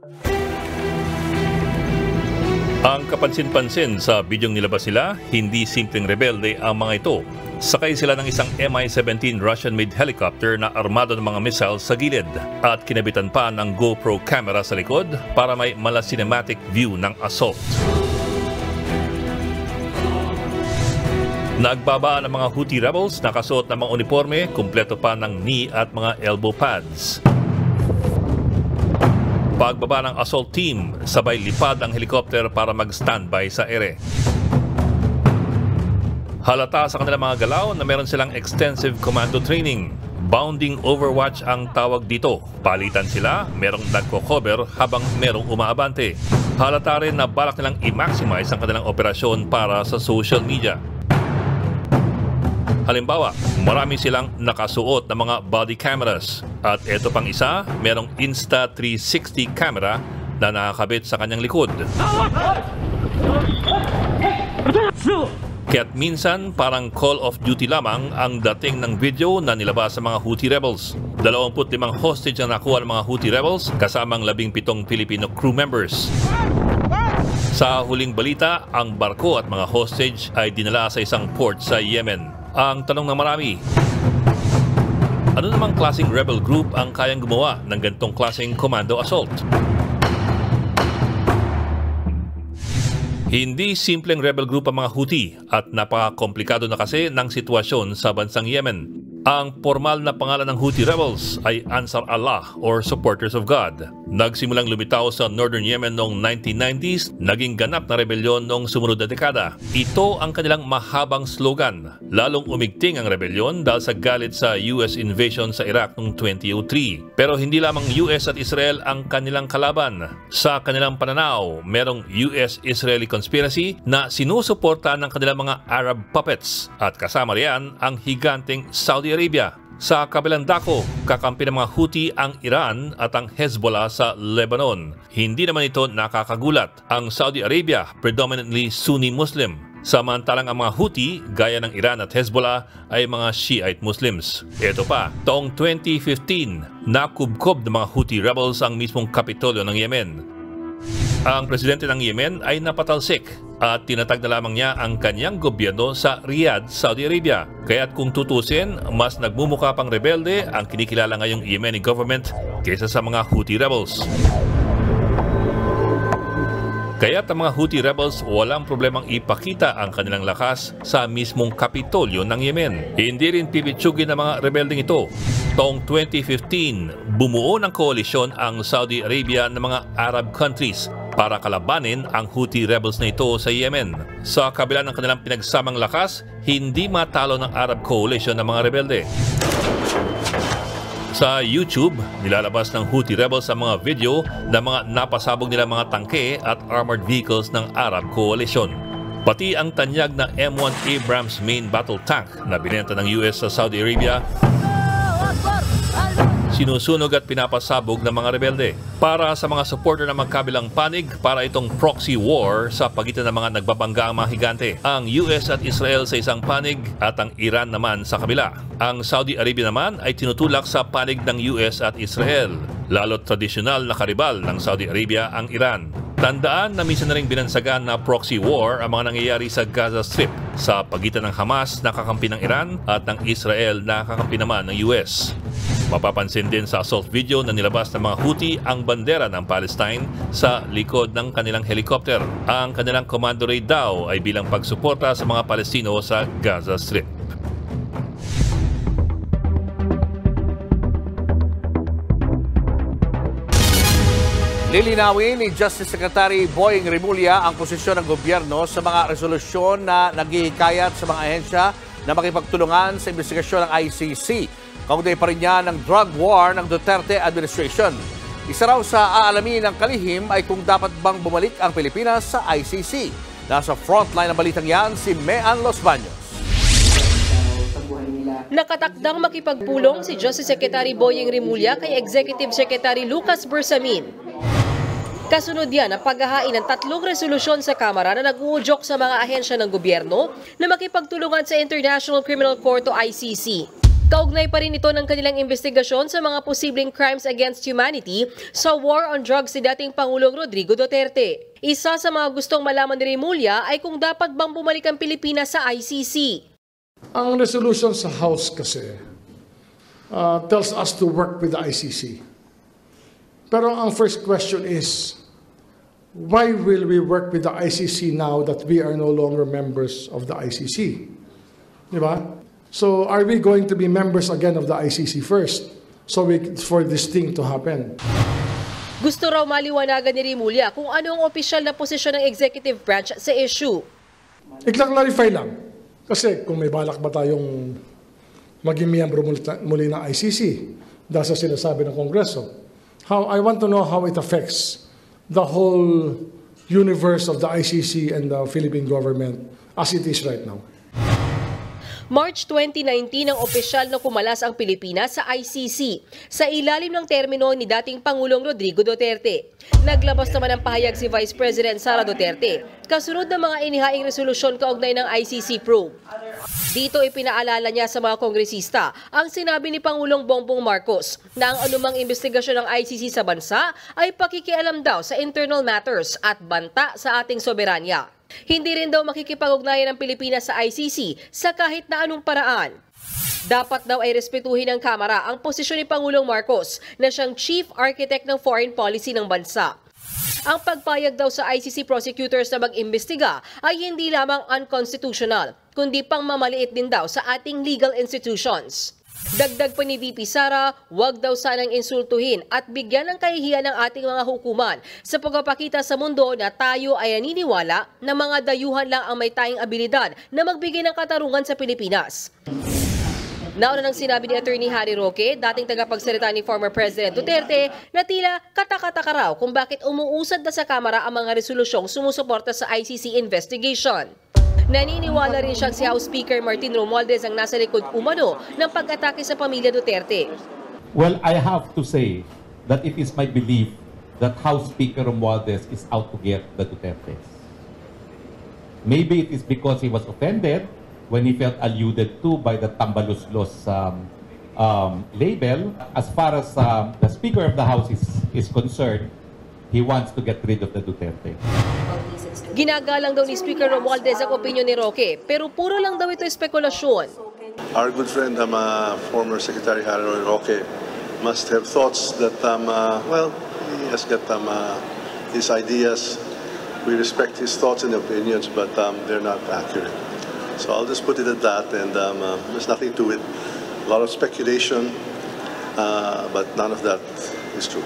Ang kapansin-pansin sa bidyong nilabas nila, hindi simpleng rebelde ang mga ito. Sakay sila ng isang Mi-17 Russian-made helicopter na armado ng mga missiles sa gilid at kinabitan pa ng GoPro camera sa likod para may mala cinematic view ng assault. Nagbabaan ang mga Houthi rebels, nakasuot ng mga uniforme, kumpleto pa ng knee at mga elbow pads. Pagbaba ng assault team, sabay lipad ang helicopter para mag-standby sa ere. Halata sa kanilang mga galaw na meron silang extensive commando training. Bounding overwatch ang tawag dito. Palitan sila, merong nagko-cover habang merong umaabante. Halata rin na balak nilang i-maximize ang kanilang operasyon para sa social media. Halimbawa, marami silang nakasuot na mga body cameras. At ito pang isa, merong Insta360 camera na nakakabit sa kanyang likod. Kaya't minsan parang Call of Duty lamang ang dating ng video na nilabas sa mga Houthi rebels. 25 hostage ang nakuha ng mga Houthi rebels kasamang 17 Filipino crew members. Sa huling balita, ang barko at mga hostage ay dinala sa isang port sa Yemen. Ang tanong ng marami, Ano namang klaseng rebel group ang kayang gumawa ng ganitong klaseng commando assault? Hindi simpleng rebel group ang mga Houthi at napaka-komplikado na kasi ng sitwasyon sa bansang Yemen. Ang formal na pangalan ng Houthi rebels ay Ansar Allah or Supporters of God. Nagsimulang lumitaw sa Northern Yemen noong 1990s, naging ganap na rebelyon noong sumunod na dekada. Ito ang kanilang mahabang slogan. Lalong umigting ang rebelyon dahil sa galit sa US invasion sa Iraq noong 2003. Pero hindi lamang US at Israel ang kanilang kalaban. Sa kanilang pananaw, merong US-Israeli conspiracy na sinusuporta ng kanilang mga Arab puppets at kasama riyan ang higanteng Saudi Arabia. Sa kabilang dako, kakampi ng mga Houthi ang Iran at ang Hezbollah sa Lebanon. Hindi naman ito nakakagulat. Ang Saudi Arabia, predominantly Sunni Muslim. Samantalang ang mga Houthi, gaya ng Iran at Hezbollah, ay mga Shiite Muslims. Ito pa, taong 2015, nakubkob ng mga Houthi rebels ang mismong kapitolyo ng Yemen. Ang presidente ng Yemen ay napatalsik at tinatag na lamang niya ang kanyang gobyerno sa Riyadh, Saudi Arabia. Kaya't kung tutusin, mas nagmumukha pang rebelde ang kinikilala ngayong Yemeni government kaysa sa mga Houthi rebels. Kaya't ang mga Houthi rebels walang problemang ipakita ang kanilang lakas sa mismong kapitolyo ng Yemen. Hindi rin pipitsugin ng mga rebeldeng ito. Taong 2015, bumuo ng koalisyon ang Saudi Arabia ng mga Arab countries para kalabanin ang Houthi rebels na ito sa Yemen. Sa kabila ng kanilang pinagsamang lakas, hindi matalo ng Arab coalition ng mga rebelde. Sa YouTube, nilalabas ng Houthi rebels ang mga video ng mga napasabog nila mga tangke at armored vehicles ng Arab coalition. Pati ang tanyag na M1 Abrams main battle tank na binenta ng US sa Saudi Arabia, sinusunog at pinapasabog ng mga rebelde. Para sa mga supporter ng magkabilang panig, para itong proxy war sa pagitan ng mga nagbabangga ang mga higante. Ang US at Israel sa isang panig at ang Iran naman sa kabila. Ang Saudi Arabia naman ay tinutulak sa panig ng US at Israel. Lalo't tradisyonal na karibal ng Saudi Arabia ang Iran. Tandaan na minsan na rin binansagan na proxy war ang mga nangyayari sa Gaza Strip sa pagitan ng Hamas na kakampi ng Iran at ng Israel na kakampi naman ng US. Mapapansin din sa assault video na nilabas ng mga Houthi ang bandera ng Palestine sa likod ng kanilang helicopter. Ang kanilang commando raid daw ay bilang pagsuporta sa mga Palestino sa Gaza Strip. Lilinawin ni Justice Secretary Boying Rimulya ang posisyon ng gobyerno sa mga resolusyon na naghihikayat sa mga ahensya na makipagtulungan sa investigasyon ng ICC. Kaugnay pa rin niya ng drug war ng Duterte administration. Isa raw sa aalamin ng kalihim ay kung dapat bang bumalik ang Pilipinas sa ICC. Nasa frontline ng balitang yan si Mean Los Baños. Nakatakdang makipagpulong si Justice Secretary Boying Rimulya kay Executive Secretary Lucas Bersamin. Kasunod yan ang paghahain ng 3 resolusyon sa Kamara na nag-uudyok sa mga ahensya ng gobyerno na makipagtulungan sa International Criminal Court o ICC. Kaugnay pa rin ito ng kanilang investigasyon sa mga posibleng crimes against humanity sa war on drugs ni dating Pangulong Rodrigo Duterte. Isa sa mga gustong malaman ni Rimulya ay kung dapat bang bumalik ang Pilipinas sa ICC. Ang resolution sa House kasi tells us to work with the ICC. Pero ang first question is, why will we work with the ICC now that we are no longer members of the ICC? Diba? So are we going to be members again of the ICC first for this thing to happen? Gusto raw maliwanagan ni Rimulya kung ano ang opisyal na posisyon ng executive branch sa issue. I-clarify lang. Kasi kung may balak ba tayong maging miyembro muli ng ICC dahil sa sinasabi ng Kongreso, I want to know how it affects the whole universe of the ICC and the Philippine government as it is right now. March 2019 ang opisyal na kumalas ang Pilipinas sa ICC sa ilalim ng termino ni dating Pangulong Rodrigo Duterte. Naglabas naman ng pahayag si Vice President Sara Duterte kasunod ng mga inihaing resolusyon kaugnay ng ICC probe. Dito ipinaalala niya sa mga kongresista ang sinabi ni Pangulong Bongbong Marcos na ang anumang investigasyon ng ICC sa bansa ay pakikialam daw sa internal matters at banta sa ating soberanya. Hindi rin daw makikipag-ugnayan ng Pilipinas sa ICC sa kahit na anong paraan. Dapat daw ay respetuhin ng Kamara ang posisyon ni Pangulong Marcos na siyang Chief Architect ng Foreign Policy ng bansa. Ang pagpayag daw sa ICC prosecutors na mag-imbestiga ay hindi lamang unconstitutional, kundi pang mamaliit din daw sa ating legal institutions. Dagdag pa ni VP Sara, huwag daw sanang insultuhin at bigyan ng kahihiyan ng ating mga hukuman sa pagpapakita sa mundo na tayo ay naniniwala na mga dayuhan lang ang may tayong abilidad na magbigay ng katarungan sa Pilipinas. Nauna nang sinabi ni Attorney Harry Roque, dating tagapagsalita ni former President Duterte, na tila katakataka raw kung bakit umuusad na sa Kamara ang mga resolusyong sumusuporta sa ICC investigation. Naniniwala rin siyang si House Speaker Martin Romualdez ang nasa likod umano ng pag-atake sa pamilya Duterte. Well, I have to say that it is my belief that House Speaker Romualdez is out to get the Dutertes. Maybe it is because he was offended when he felt alluded to by the Tambaluslos label. As far as the Speaker of the House is concerned, he wants to get rid of the Duterte. Ginagalang daw ni Speaker Romualdez ang opinyon ni Roque, pero puro lang daw ito espekulasyon. Our good friend, former Secretary Harry Roque, must have thoughts that, well, he has got his ideas. We respect his thoughts and opinions, but they're not accurate. So I'll just put it at that, and there's nothing to it. A lot of speculation, but none of that is true.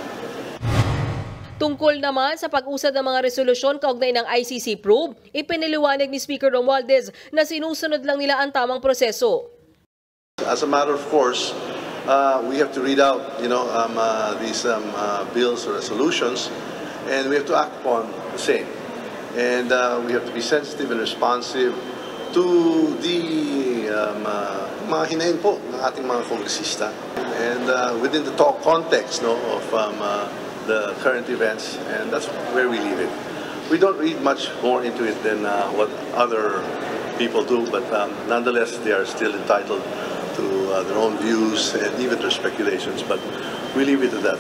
Tungkol naman sa pag-usad ng mga resolusyon kaugnay ng ICC probe, ipiniliwanag ni Speaker Romualdez na sinusunod lang nila ang tamang proseso. As a matter of course, we have to read out, these bills or resolutions, and we have to act upon the same. And we have to be sensitive and responsive to the mga hinaing po ng ating mga kongresista. And within the context of the current events, and that's where we leave it. We don't read much more into it than what other people do, but nonetheless, they are still entitled to their own views and even their speculations, but we leave it at that.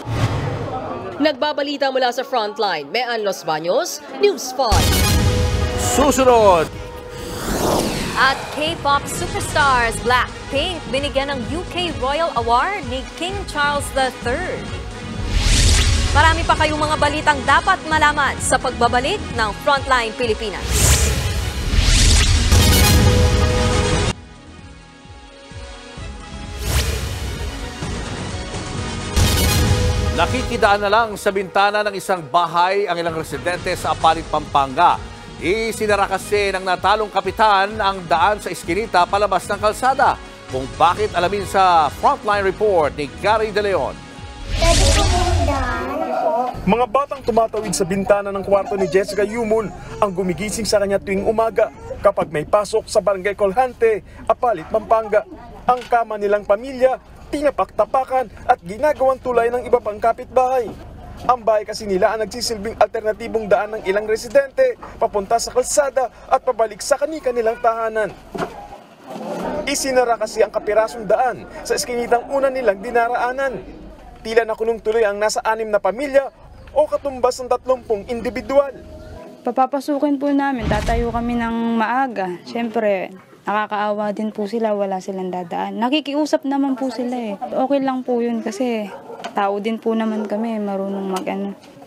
Nagbabalita mula sa Frontline, Mean Los Baños, News 5. Susunod! At K-pop superstars Blackpink binigyan ng UK Royal Award ni King Charles III. Marami pa kayong mga balitang dapat malaman sa pagbabalik ng Frontline Pilipinas. Nakikidaan na lang sa bintana ng isang bahay ang ilang residente sa Apalit, Pampanga. Isinara kasi ng natalong kapitan ang daan sa iskinita palabas ng kalsada. Kung bakit, alamin sa Frontline Report ni Gary De Leon. Mga batang tumatawid sa bintana ng kwarto ni Jessica Yumul ang gumigising sa kanya tuwing umaga kapag may pasok sa Barangay Colhante, Apalit, Pampanga. Ang kama nilang pamilya, tinapak-tapakan at ginagawang tulay ng iba pang kapitbahay. Ang bahay kasi nila ang nagsisilbing alternatibong daan ng ilang residente papunta sa kalsada at pabalik sa kani-kanilang tahanan. Isinara kasi ang kapirasong daan sa eskinitang una nilang dinaraanan. Tila nakulong tuloy ang nasa 6 na pamilya o katumbas ng 30 individual. Papapasukin po namin, tatayo kami ng maaga. Siyempre, nakakaawa din po sila, wala silang dadaan. Nakikiusap naman po sila eh. Okay lang po yun kasi tao din po naman kami, marunong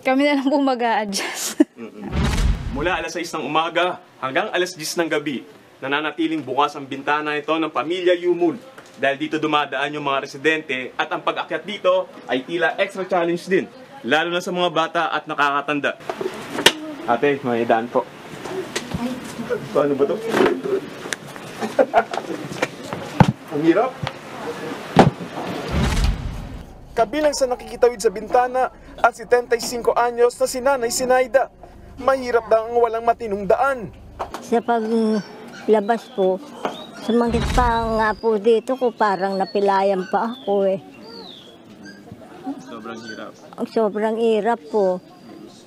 Kami na lang po mag-a-adjust. Mula alas 6 ng umaga hanggang alas 10 ng gabi, nananatiling bukas ang bintana ito ng pamilya Yumul. Dahil dito dumadaan yung mga residente at ang pag-akyat dito ay tila extra challenge din, lalo na sa mga bata at nakakatanda. Ate, may daan po. Ano ba to? Ang hirap. Kabilang sa nakikitawid sa bintana at 75 anyos na si Nanay Sinaida. Mahirap daw ang walang matinong daan. Sa paglabas po, sumakit pa nga po dito ko, parang napilayan pa ako eh. Sobrang hirap. Sobrang hirap po.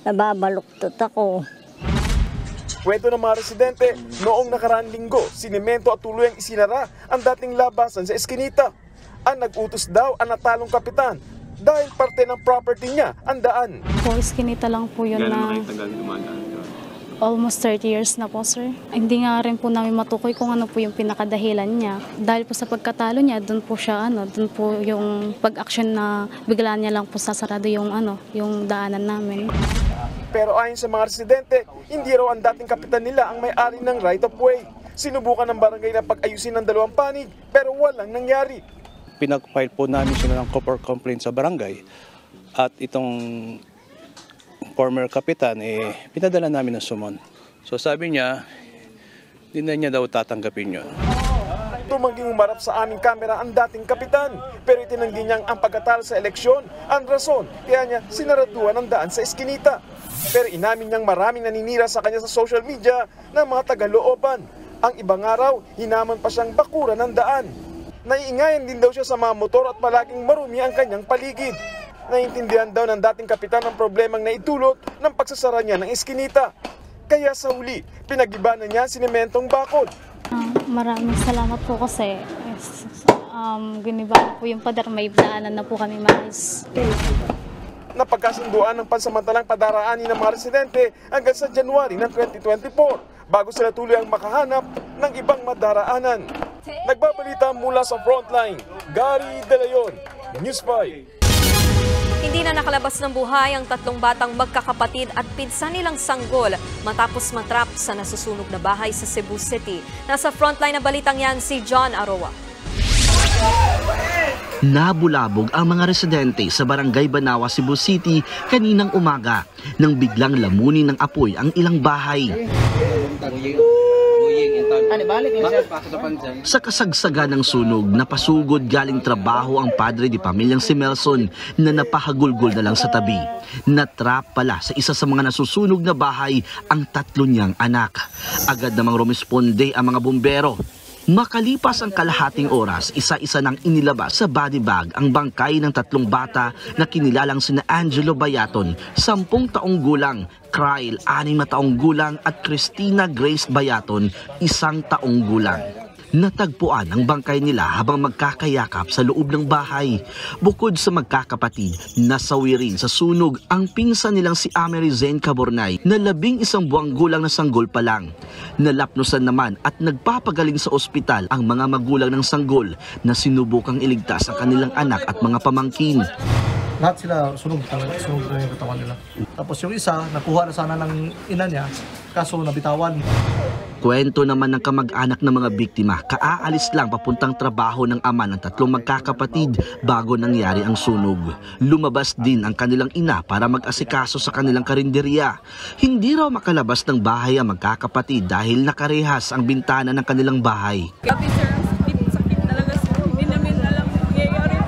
Nababaluktot ako. Kwento ng mga residente, noong nakaraang linggo, sinimento at tuluyang isinara ang dating labasan sa eskinita. Ang nag-utos daw ang natalong kapitan dahil parte ng property niya ang daan. Po, eskinita lang po yun na. Gano'n kayo tagal dumadaan doon? Almost 30 years na po, sir. Hindi nga rin po namin matukoy kung ano po yung pinakadahilan niya. Dahil po sa pagkatalo niya, doon po siya, doon po yung pag-action na bigla niya lang po sasarado yung, yung daanan namin. Pero ayon sa mga residente, hindi raw ang dating kapitan nila ang may-ari ng right of way. Sinubukan ng barangay na pag-ayusin ng dalawang panig, pero walang nangyari. Pinag-file po namin sila ng copper complaint sa barangay at itong former kapitan, pinadala namin ng sumon. So sabi niya, hindi na niya daw tatanggapin yun. Tumangging umarap sa aming kamera ang dating kapitan, pero itinanggi niyang ang pagkatalo sa eleksyon ang rason kaya niya sinaraduan ang daan sa eskinita. Pero inamin niyang maraming naninira sa kanya sa social media ng mga taga-looban. Ang ibang araw, hinaman pa siyang bakuran ng daan. Naiingayan din daw siya sa mga motor at palaging marumi ang kanyang paligid. Naiintindihan daw ng dating kapitan ang problemang naidulot ng pagsasara niya ng eskinita. Kaya sa huli, pinag-ibanan niya ang sinementong bakod. Maraming salamat po kasi giniba po yung pader, may daanan na po kami malis. Napagkasunduan ng pansamantalang padaraanin ng mga residente hanggang sa January ng 2024 bago sila tuloy ang makahanap ng ibang madaraanan. Nagbabalita mula sa Frontline, Gary De Leon, News 5. Hindi na nakalabas ng buhay ang tatlong batang magkakapatid at pinsan nilang sanggol matapos matrap sa nasusunog na bahay sa Cebu City. Nasa Frontline na balitang yan si John Aroa. Nabulabog ang mga residente sa Barangay Banawa, Cebu City kaninang umaga nang biglang lamunin ng apoy ang ilang bahay. Sa kasagsagan ng sunog, napasugod galing trabaho ang padre di pamilyang si Melson na napahagulgol na lang sa tabi. Natrap pala sa isa sa mga nasusunog na bahay ang tatlo niyang anak. Agad namang rumisponde ang mga bumbero. Makalipas ang kalahating oras, isa-isa nang inilabas sa body bag ang bangkay ng tatlong bata na kinilalang sina Angelo Bayaton, 10 taong gulang, Kyle, 6 na taong gulang at Christina Grace Bayaton, 1 taong gulang. Natagpuan ang bangkay nila habang magkakayakap sa loob ng bahay. Bukod sa magkakapatid, nasawi rin sa sunog ang pinsan nilang si Amerizen Cabornay na 11 buwang gulang na sanggol pa lang. Nalapnusan naman at nagpapagaling sa ospital ang mga magulang ng sanggol na sinubukang iligtas ang kanilang anak at mga pamangkin. Lahat sila sunog na yung katawan nila. Tapos yung isa, nakuha na sana ng ina niya, kaso nabitawan. Kwento naman ng kamag-anak ng mga biktima, kaaalis lang papuntang trabaho ng ama ng tatlong magkakapatid bago nangyari ang sunog. Lumabas din ang kanilang ina para mag-asikaso sa kanilang karinderya. Hindi raw makalabas ng bahay ang magkakapatid dahil nakarehas ang bintana ng kanilang bahay. Sakit talaga, hindi namin alam nangyayari.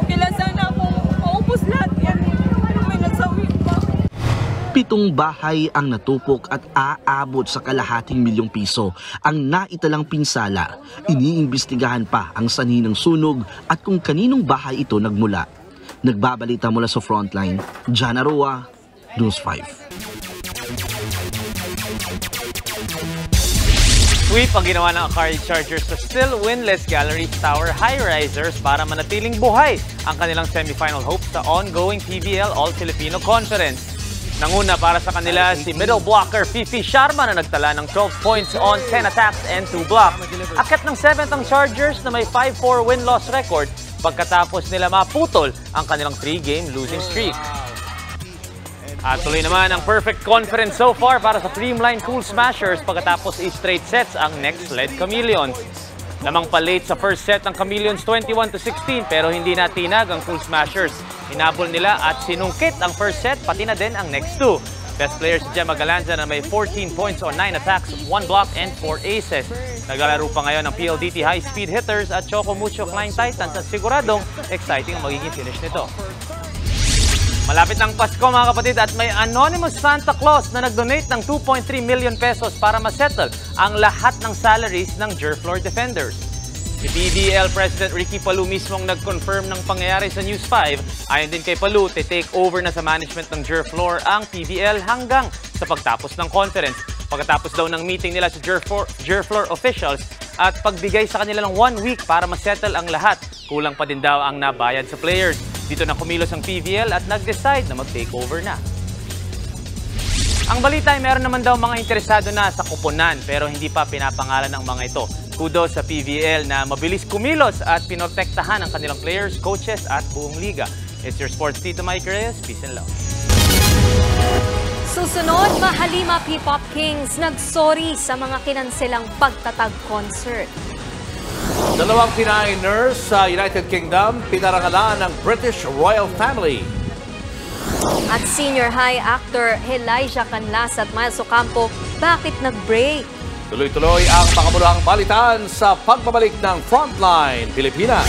Kailan sana akong maupos lahat yan. Pero may nagsawi pa. 7 bahay ang natupok at aabot sa kalahating milyong piso ang naitalang pinsala. Iniimbestigahan pa ang sanhi ng sunog at kung kaninong bahay ito nagmula. Nagbabalita mula sa Frontline, John Aroa, News 5. Sweep ang ginawa ng Akari Chargers sa still winless Gallery Tower High-Risers para manatiling buhay ang kanilang semifinal hopes sa ongoing PBL All-Filipino Conference. Nanguna para sa kanila si middle blocker Fifi Sharma na nagtala ng 12 points on 10 attacks and 2 blocks. Akyat ng 7th ang Chargers na may 5-4 win-loss record pagkatapos nila maputol ang kanilang 3-game losing streak. At tuloy naman ang perfect conference so far para sa Creamline Cool Smashers pagkatapos i-straight sets ang next led Chameleons. Lamang pa late sa first set ng Chameleons 21-16 pero hindi natinag ang Cool Smashers. Hinabol nila at sinungkit ang first set pati na din ang next two. Best player si Gemma Galanza na may 14 points on 9 attacks, 1 block and 4 aces. Naglalaro pa ngayon ng PLDT High Speed Hitters at Choco Mucho Klein Titans at siguradong exciting ang magiging finish nito. Malapit ng Pasko mga kapatid at may anonymous Santa Claus na nag-donate ng 2.3 million pesos para masettle ang lahat ng salaries ng Jerflor Defenders. Si PBL President Ricky Palou mismong nag-confirm ng pangyayari sa News 5. Ayon din kay Palou, take over na sa management ng Jerflor ang PBL hanggang sa pagtapos ng conference. Pagkatapos daw ng meeting nila sa Jerflor officials at pagbigay sa kanila ng 1 week para masettle ang lahat. Kulang pa din daw ang nabayad sa players. Dito na kumilos ang PBL at nag-decide na mag-take over na. Ang balita ay meron naman daw mga interesado na sa kuponan pero hindi pa pinapangalan ng mga ito. Kudos sa PVL na mabilis kumilos at pinotektahan ang kanilang players, coaches at buong liga. It's your sports Tito Mike Reyes. Peace and love. Susunod, Mahalima P-Pop Kings nagsorry sa mga kinanselang pagtatag concert. Dalawang Pinay nurse sa United Kingdom pinarangalan ng British Royal Family. At senior high actor Elijah Canlas at Miles Ocampo, bakit nag-break? Tuloy-tuloy ang makamulahang balitaan sa pagbabalik ng Frontline Pilipinas.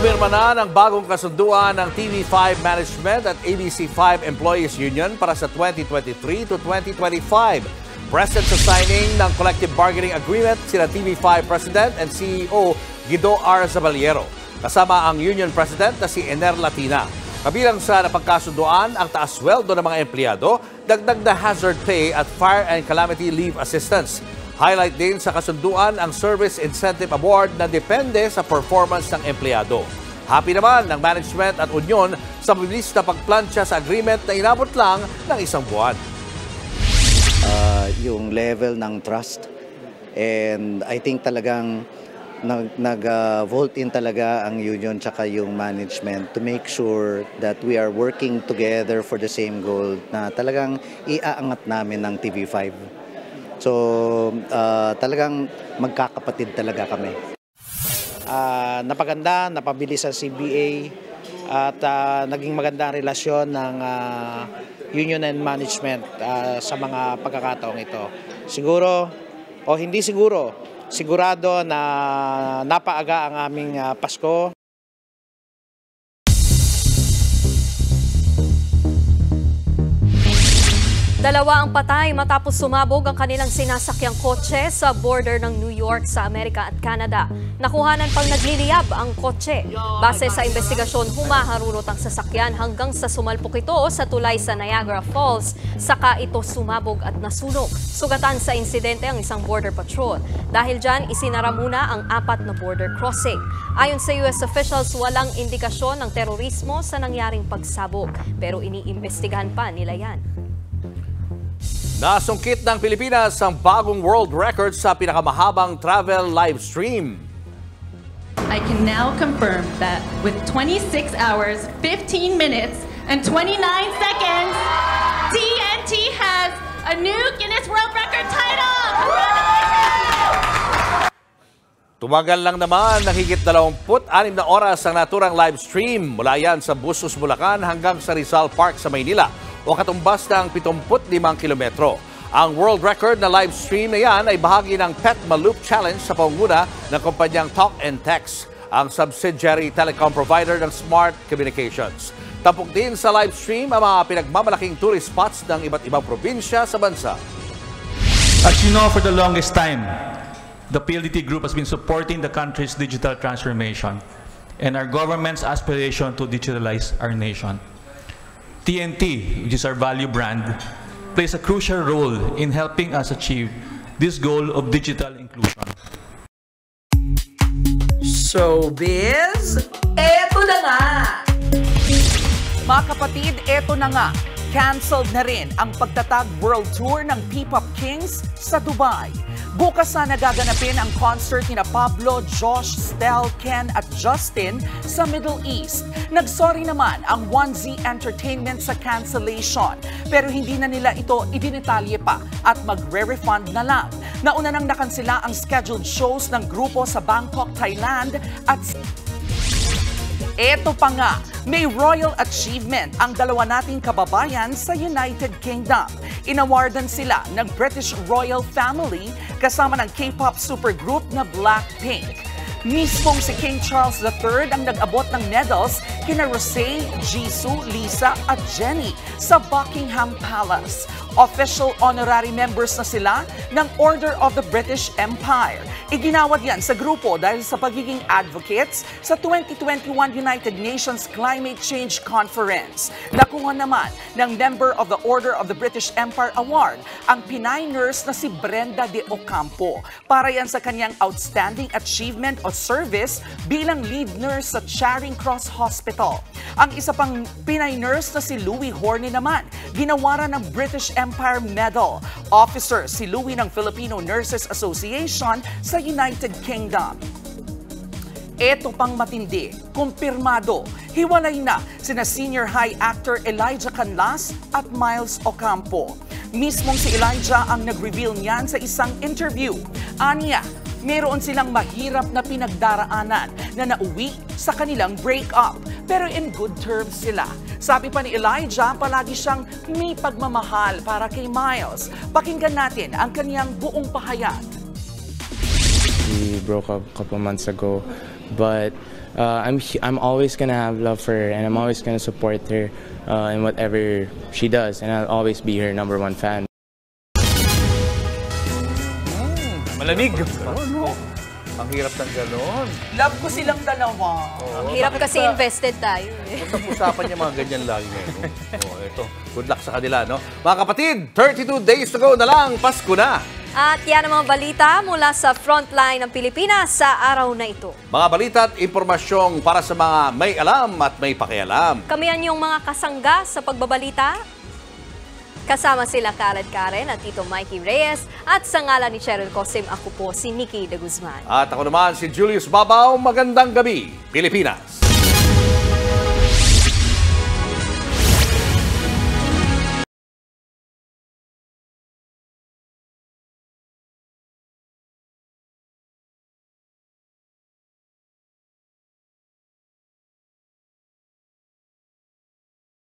Umirma na ng bagong kasunduan ng TV5 Management at ABC5 Employees Union para sa 2023 to 2025. Present sa signing ng Collective Bargaining Agreement sina TV5 President and CEO Guido R. Zabaliero. Kasama ang Union President na si Ener Latina. Kabilang sa napagkasunduan ang taas sweldo ng mga empleyado, dagdag na hazard pay at fire and calamity leave assistance. Highlight din sa kasunduan ang Service Incentive Award na depende sa performance ng empleyado. Happy naman ng management at union sa mabilis na pagplansya sa agreement na inabot lang ng isang buwan. Yung level ng trust, and I think talagang nag-vote in talaga ang union tsaka yung management to make sure that we are working together for the same goal na talagang iaangat namin ng TV5. So talagang magkakapatid talaga kami. Napaganda, napabilis sa CBA at naging maganda ang relasyon ng union and management sa mga pagkakataong ito. Siguro o hindi siguro, sigurado na napaaga ang aming Pasko. Dalawa ang patay matapos sumabog ang kanilang sinasakyang kotse sa border ng New York sa Amerika at Canada. Nakuhanan pang nagliliyab ang kotse. Base sa investigasyon, humaharurot ang sasakyan hanggang sa sumalpok ito sa tulay sa Niagara Falls. Saka ito sumabog at nasunog. Sugatan sa insidente ang isang border patrol. Dahil dyan, isinara muna ang 4 na border crossing. Ayon sa US officials, walang indikasyon ng terorismo sa nangyaring pagsabog. Pero iniimbestigahan pa nila yan. Nasungkit ng Pilipinas ang bagong world record sa pinakamahabang travel live stream. I can now confirm that with 26 hours, 15 minutes, and 29 seconds, TNT has a new Guinness World Record title! Tumagal lang naman ng higit 26 na oras ang naturang live stream mula yan sa Busos, Bulacan hanggang sa Rizal Park sa Maynila o katumbas ng 75 kilometro. Ang world record na live stream na yan ay bahagi ng Petma Loop Challenge sa pangunguna ng kumpanyang Talk and Text, ang subsidiary telecom provider ng Smart Communications. Tampok din sa live stream ang mga pinagmamalaking tourist spots ng iba't ibang probinsya sa bansa. As you know, for the longest time, the PLDT Group has been supporting the country's digital transformation and our government's aspiration to digitalize our nation. TNT, which is our value brand, plays a crucial role in helping us achieve this goal of digital inclusion. Showbiz, eto na nga! Mga kapatid, eto na nga. Cancelled na rin ang pagtatag world tour ng P-Pop Kings sa Dubai. Bukas na nagaganapin ang concert ni Pablo, Josh, Stel, Ken at Justin sa Middle East. Nagsorry naman ang 1Z Entertainment sa cancellation pero hindi na nila ito idinetalye pa at magre-refund na lang. Nauna nang nakansela ang scheduled shows ng grupo sa Bangkok, Thailand at eto pa nga, may royal achievement ang dalawa nating kababayan sa United Kingdom. Inawardan sila ng British Royal Family kasama ng K-pop supergroup na Blackpink. Mismong si King Charles III ang nag-abot ng medals kina Rosé, Jisoo, Lisa at Jenny sa Buckingham Palace. Official honorary members na sila ng Order of the British Empire. Iginawad yan sa grupo dahil sa pagiging advocates sa 2021 United Nations Climate Change Conference. Nakuha naman ng member of the Order of the British Empire Award ang Pinay nurse na si Brenda de Ocampo para yan sa kanyang outstanding achievement o service bilang lead nurse sa Charing Cross Hospital. Ang isa pang Pinay nurse na si Louie Horne naman, ginawaran ng British Empire Medal. Officer si Louie ng Filipino Nurses Association sa United Kingdom. Eto pang matindi, kumpirmado, hiwalay na sina senior high actor Elijah Canlas at Miles Ocampo. Mismong si Elijah ang nag-reveal niyan sa isang interview. Aniya, meron silang mahirap na pinagdaraanan na nauwi sa kanilang breakup. Pero in good terms sila. Sabi pa ni Elijah, palagi siyang may pagmamahal para kay Miles. Pakinggan natin ang kaniyang buong pahayag. We broke up a couple months ago, but I'm always gonna have love for her, and I'm always gonna support her in whatever she does, and I'll always be her #1 fan. Malamig. No. Ang hirap ng gano'n. Love ko silang dalawa. Ang hirap kasi invested tayo. Usapan niya mga ganyan lagi ngayon. Ito. Good luck sa kanila, no? Mga kapatid, 32 days to go na lang. Pasko na. At yan ang mga balita mula sa frontline ng Pilipinas sa araw na ito. Mga balita at impormasyong para sa mga may alam at may pakialam. Kami ang mga kasangga sa pagbabalita. Kasama sila Karen at Tito Mikey Reyes at sa ngalan ni Cheryl Cosim, ako po si Nikki de Guzman. At ako naman si Julius Babaw. Magandang gabi, Pilipinas.